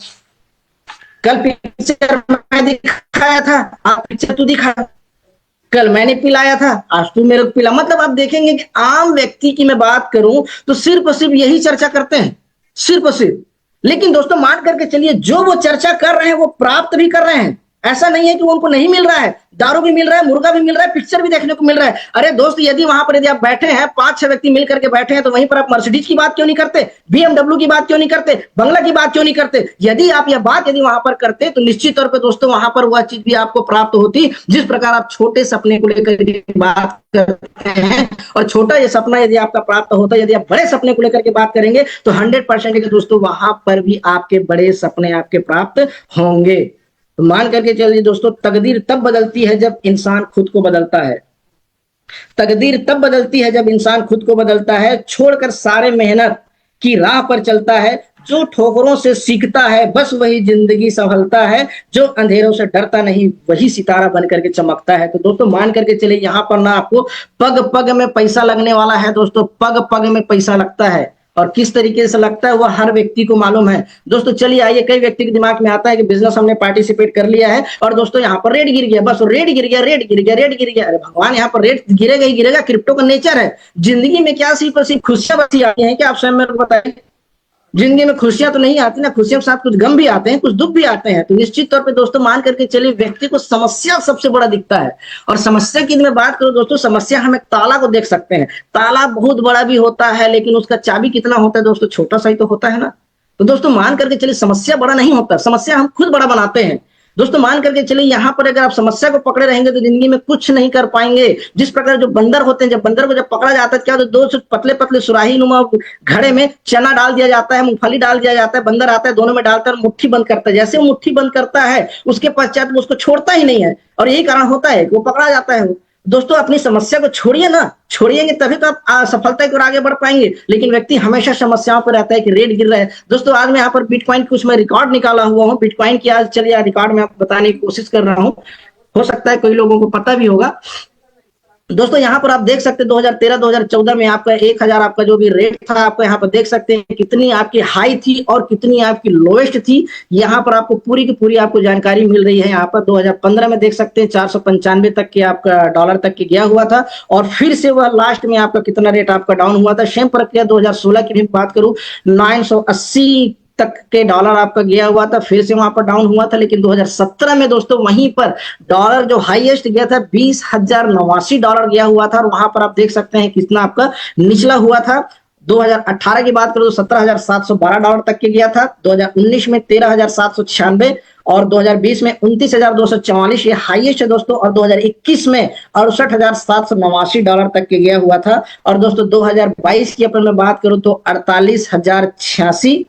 कल पिक्चर मैं दिखाया था आज पिक्चर तू दिखा, कल मैंने पिलाया था आज तू मेरे को पिला। मतलब आप देखेंगे कि आम व्यक्ति की मैं बात करूं तो सिर्फ और सिर्फ यही चर्चा करते हैं, सिर्फ और सिर्फ। लेकिन दोस्तों मान करके चलिए जो वो चर्चा कर रहे हैं वो प्राप्त भी कर रहे हैं। ऐसा नहीं है कि वो उनको नहीं मिल रहा है, दारू भी मिल रहा है, मुर्गा भी मिल रहा है, पिक्चर भी देखने को मिल रहा है। अरे दोस्त यदि वहां पर यदि आप बैठे हैं 5-6 व्यक्ति मिल करके बैठे हैं तो वहीं पर आप मर्सिडीज की बात क्यों नहीं करते, BMW की बात क्यों नहीं करते, बंगला की बात क्यों नहीं करते। यदि आप यह बात यदि वहां पर करते तो निश्चित तौर पर दोस्तों वहां पर वह चीज भी आपको प्राप्त होती जिस प्रकार आप छोटे सपने को लेकर बात करते हैं। और छोटा ये सपना यदि आपका प्राप्त होता है, यदि आप बड़े सपने को लेकर के बात करेंगे तो 100% दोस्तों वहां पर भी आपके बड़े सपने आपके प्राप्त होंगे। तो मान करके चलिए दोस्तों, तकदीर तब बदलती है जब इंसान खुद को बदलता है। तकदीर तब बदलती है जब इंसान खुद को बदलता है, छोड़कर सारे मेहनत की राह पर चलता है। जो ठोकरों से सीखता है बस वही जिंदगी संभलता है, जो अंधेरों से डरता नहीं वही सितारा बन करके चमकता है। तो दोस्तों मान करके चलिए यहाँ पर ना आपको पग पग में पैसा लगने वाला है दोस्तों, पग पग में पैसा लगता है। और किस तरीके से लगता है वह हर व्यक्ति को मालूम है दोस्तों। चलिए आइए, कई व्यक्ति के दिमाग में आता है कि बिजनेस हमने पार्टिसिपेट कर लिया है और दोस्तों यहाँ पर रेट गिर गया, बस रेट गिर गया, रेट गिर गया, रेट गिर गया। अरे भगवान, यहाँ पर रेट गिरेगा ही गिरेगा, क्रिप्टो का नेचर है। जिंदगी में क्या सिर्फ और सिर्फ खुशियां बसी आती हैं क्या, आप स्वयं मेरे को बताइए। जिंदगी में खुशियां तो नहीं आती ना, खुशियों के साथ कुछ गम भी आते हैं, कुछ दुख भी आते हैं। तो निश्चित तौर पे दोस्तों मान करके चलिए व्यक्ति को समस्या सबसे बड़ा दिखता है। और समस्या की मैं बात करूं दोस्तों, समस्या हम एक ताला को देख सकते हैं। ताला बहुत बड़ा भी होता है लेकिन उसका चाबी कितना होता है दोस्तों, छोटा सा ही तो होता है ना। तो दोस्तों मान करके चलिए समस्या बड़ा नहीं होता, समस्या हम खुद बड़ा बनाते हैं। दोस्तों मान करके चलिए यहाँ पर अगर आप समस्या को पकड़े रहेंगे तो जिंदगी में कुछ नहीं कर पाएंगे। जिस प्रकार जो बंदर होते हैं, जब बंदर को जब पकड़ा जाता है क्या, तो 2 पतले पतले सुराही नुमा घड़े में चना डाल दिया जाता है, मूंगफली डाल दिया जाता है, बंदर आता है दोनों में डालता है मुट्ठी बंद करता है। जैसे वो मुट्ठी बंद करता है उसके पश्चात वो उसको छोड़ता ही नहीं है, और यही कारण होता है वो पकड़ा जाता है। दोस्तों अपनी समस्या को छोड़िए ना, छोड़िएंगे तभी तो आप सफलता की ओर आगे बढ़ पाएंगे। लेकिन व्यक्ति हमेशा समस्याओं पर रहता है कि रेट गिर रहा है। दोस्तों आज मैं यहाँ पर बिटकॉइन कुछ मैं रिकॉर्ड निकाला हुआ हूँ, बिटकॉइन की आज चलिए रिकॉर्ड में आपको बताने की कोशिश कर रहा हूँ, हो सकता है कई लोगों को पता भी होगा। दोस्तों यहाँ पर आप देख सकते हैं 2013-2014 में आपका 1000 आपका जो भी रेट था, आपको यहाँ पर देख सकते हैं कितनी आपकी हाई थी और कितनी आपकी लोएस्ट थी। यहाँ पर आपको पूरी की पूरी आपको जानकारी मिल रही है। यहाँ पर 2015 में देख सकते हैं 495 तक के आपका डॉलर तक के गया हुआ था, और फिर से वह लास्ट में आपका कितना रेट आपका डाउन हुआ था। सेम प्रक्रिया 2016 की भी बात करूं 980 तक के डॉलर आपका गया हुआ था, फिर से वहां पर डाउन हुआ था। लेकिन 2017 में दोस्तों वहीं पर डॉलर जो हाईएस्ट गया था $20,089 गया हुआ था, और वहां पर आप देख सकते हैं कितना आपका निचला हुआ था। 2018 की बात करो तो $17,712 तक के गया था, 2019 में 13,796 और 2020 में 29,244 ये हाईएस्ट है दोस्तों, और 2021 में $68,789 तक के गया हुआ था। और दोस्तों 2022 की अपन मैं बात करूं तो 48,086,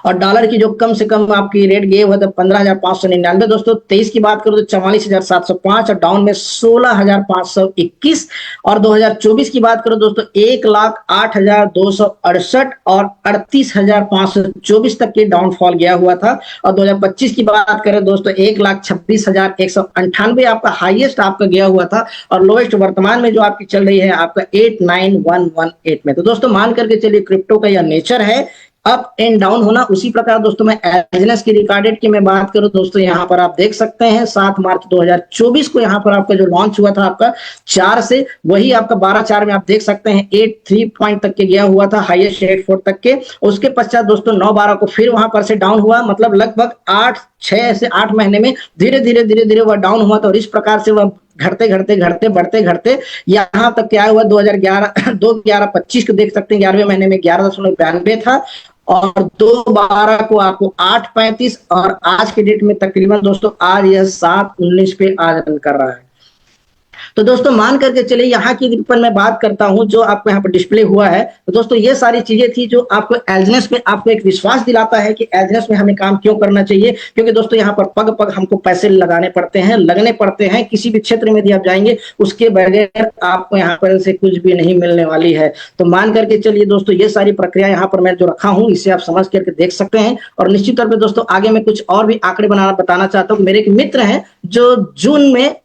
और डॉलर की जो कम से कम आपकी रेट गए हुआ था 15,599। दोस्तों 23 की बात करूं तो 44,705 और डाउन में 16,521, और 2024 की बात करूं दोस्तों 1,08,268 और 38,524 तक के डाउनफॉल गया हुआ था। और 2025 की बात करें दोस्तों 1,26,198 आपका हाईएस्ट आपका गया हुआ था, और लोएस्ट वर्तमान में जो आपकी चल रही है आपका 89,118 में। तो दोस्तों मान करके चलिए क्रिप्टो का यह नेचर है अप एंड डाउन होना। उसी प्रकार दोस्तों मैं एजनेस की रिकॉर्डेड की मैं बात करूं दोस्तों, यहाँ पर आप देख सकते हैं 7 मार्च 2024 को यहाँ पर आपका जो लॉन्च हुआ था आपका 4 से, वही आपका 12/4 में आप देख सकते हैं 83 पॉइंट तक के गया हुआ था, हाईएस्ट 84 तक के। उसके पश्चात दोस्तों 9/12 को फिर वहां पर से डाउन हुआ, मतलब लगभग 6 से 8 महीने में धीरे धीरे वह डाउन हुआ था, और इस प्रकार से वह घटते बढ़ते यहां तक क्या हुआ 2011 2/11/25 को देख सकते हैं, 11वें महीने में 11.92 था, और 2/12 को आपको 8.35, और आज के डेट में तकरीबन दोस्तों आज यह 7.19 पे आज रन कर रहा है। तो दोस्तों मान करके चलिए यहाँ की पर मैं बात करता हूँ जो आपको यहाँ पर डिस्प्ले हुआ है। तो दोस्तों ये सारी चीजें थी जो आपको एजनेस में आपको एक विश्वास दिलाता है कि एजनेस में हमें काम क्यों करना चाहिए, क्योंकि दोस्तों यहाँ पर पग पग हमको पैसे लगाने पड़ते हैं, लगने पड़ते हैं। किसी भी क्षेत्र में यदि आप जाएंगे उसके बगैर आपको यहाँ पर से कुछ भी नहीं मिलने वाली है। तो मान करके चलिए दोस्तों ये सारी प्रक्रिया यहाँ पर मैं जो रखा हूँ इसे आप समझ करके देख सकते हैं। और निश्चित तौर पर दोस्तों आगे मैं कुछ और भी आंकड़े बताना चाहता हूँ। मेरे एक मित्र हैं जो जून में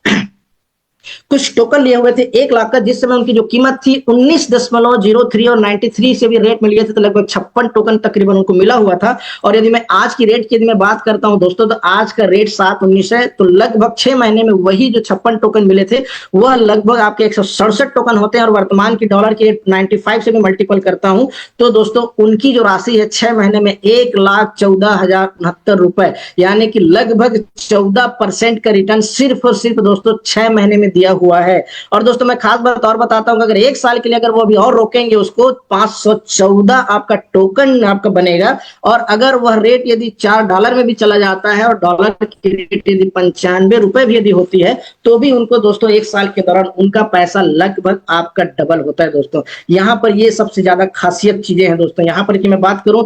कुछ टोकन लिए हुए थे 1 लाख का, जिस समय उनकी जो कीमत थी 19.03 और 93 से भी रेट में लिए थे, तो लगभग 56 टोकन तकरीबन उनको मिला हुआ था। और यदि मैं आज की रेट की यदि मैं बात करता हूं दोस्तों, तो आज का रेट 7.19 है, तो लगभग 6 महीने में वही जो 56 टोकन मिले थे वह लगभग आपके 167 टोकन होते हैं। और वर्तमान की डॉलर के 95 से भी मल्टीपल करता हूं तो दोस्तों उनकी जो राशि है 6 महीने में 1,14,069 रुपए, यानी कि लगभग 14% का रिटर्न सिर्फ और सिर्फ दोस्तों 6 महीने में दिया हुआ है। और दोस्तों मैं खास बात और बताता हूं, अगर 1 साल के लिए अगर वो अभी और रोकेंगे उसको 514 आपका टोकन आपका बनेगा। और अगर वह रेट यदि $4 में भी चला जाता है और डॉलर की रेट यदि 95 रुपए भी यदि होती है, तो भी उनको दोस्तों 1 साल के दौरान उनका पैसा लगभग आपका डबल होता है दोस्तों। यहाँ पर ये सबसे ज्यादा खासियत चीजें हैं दोस्तों। यहाँ पर की मैं बात करूं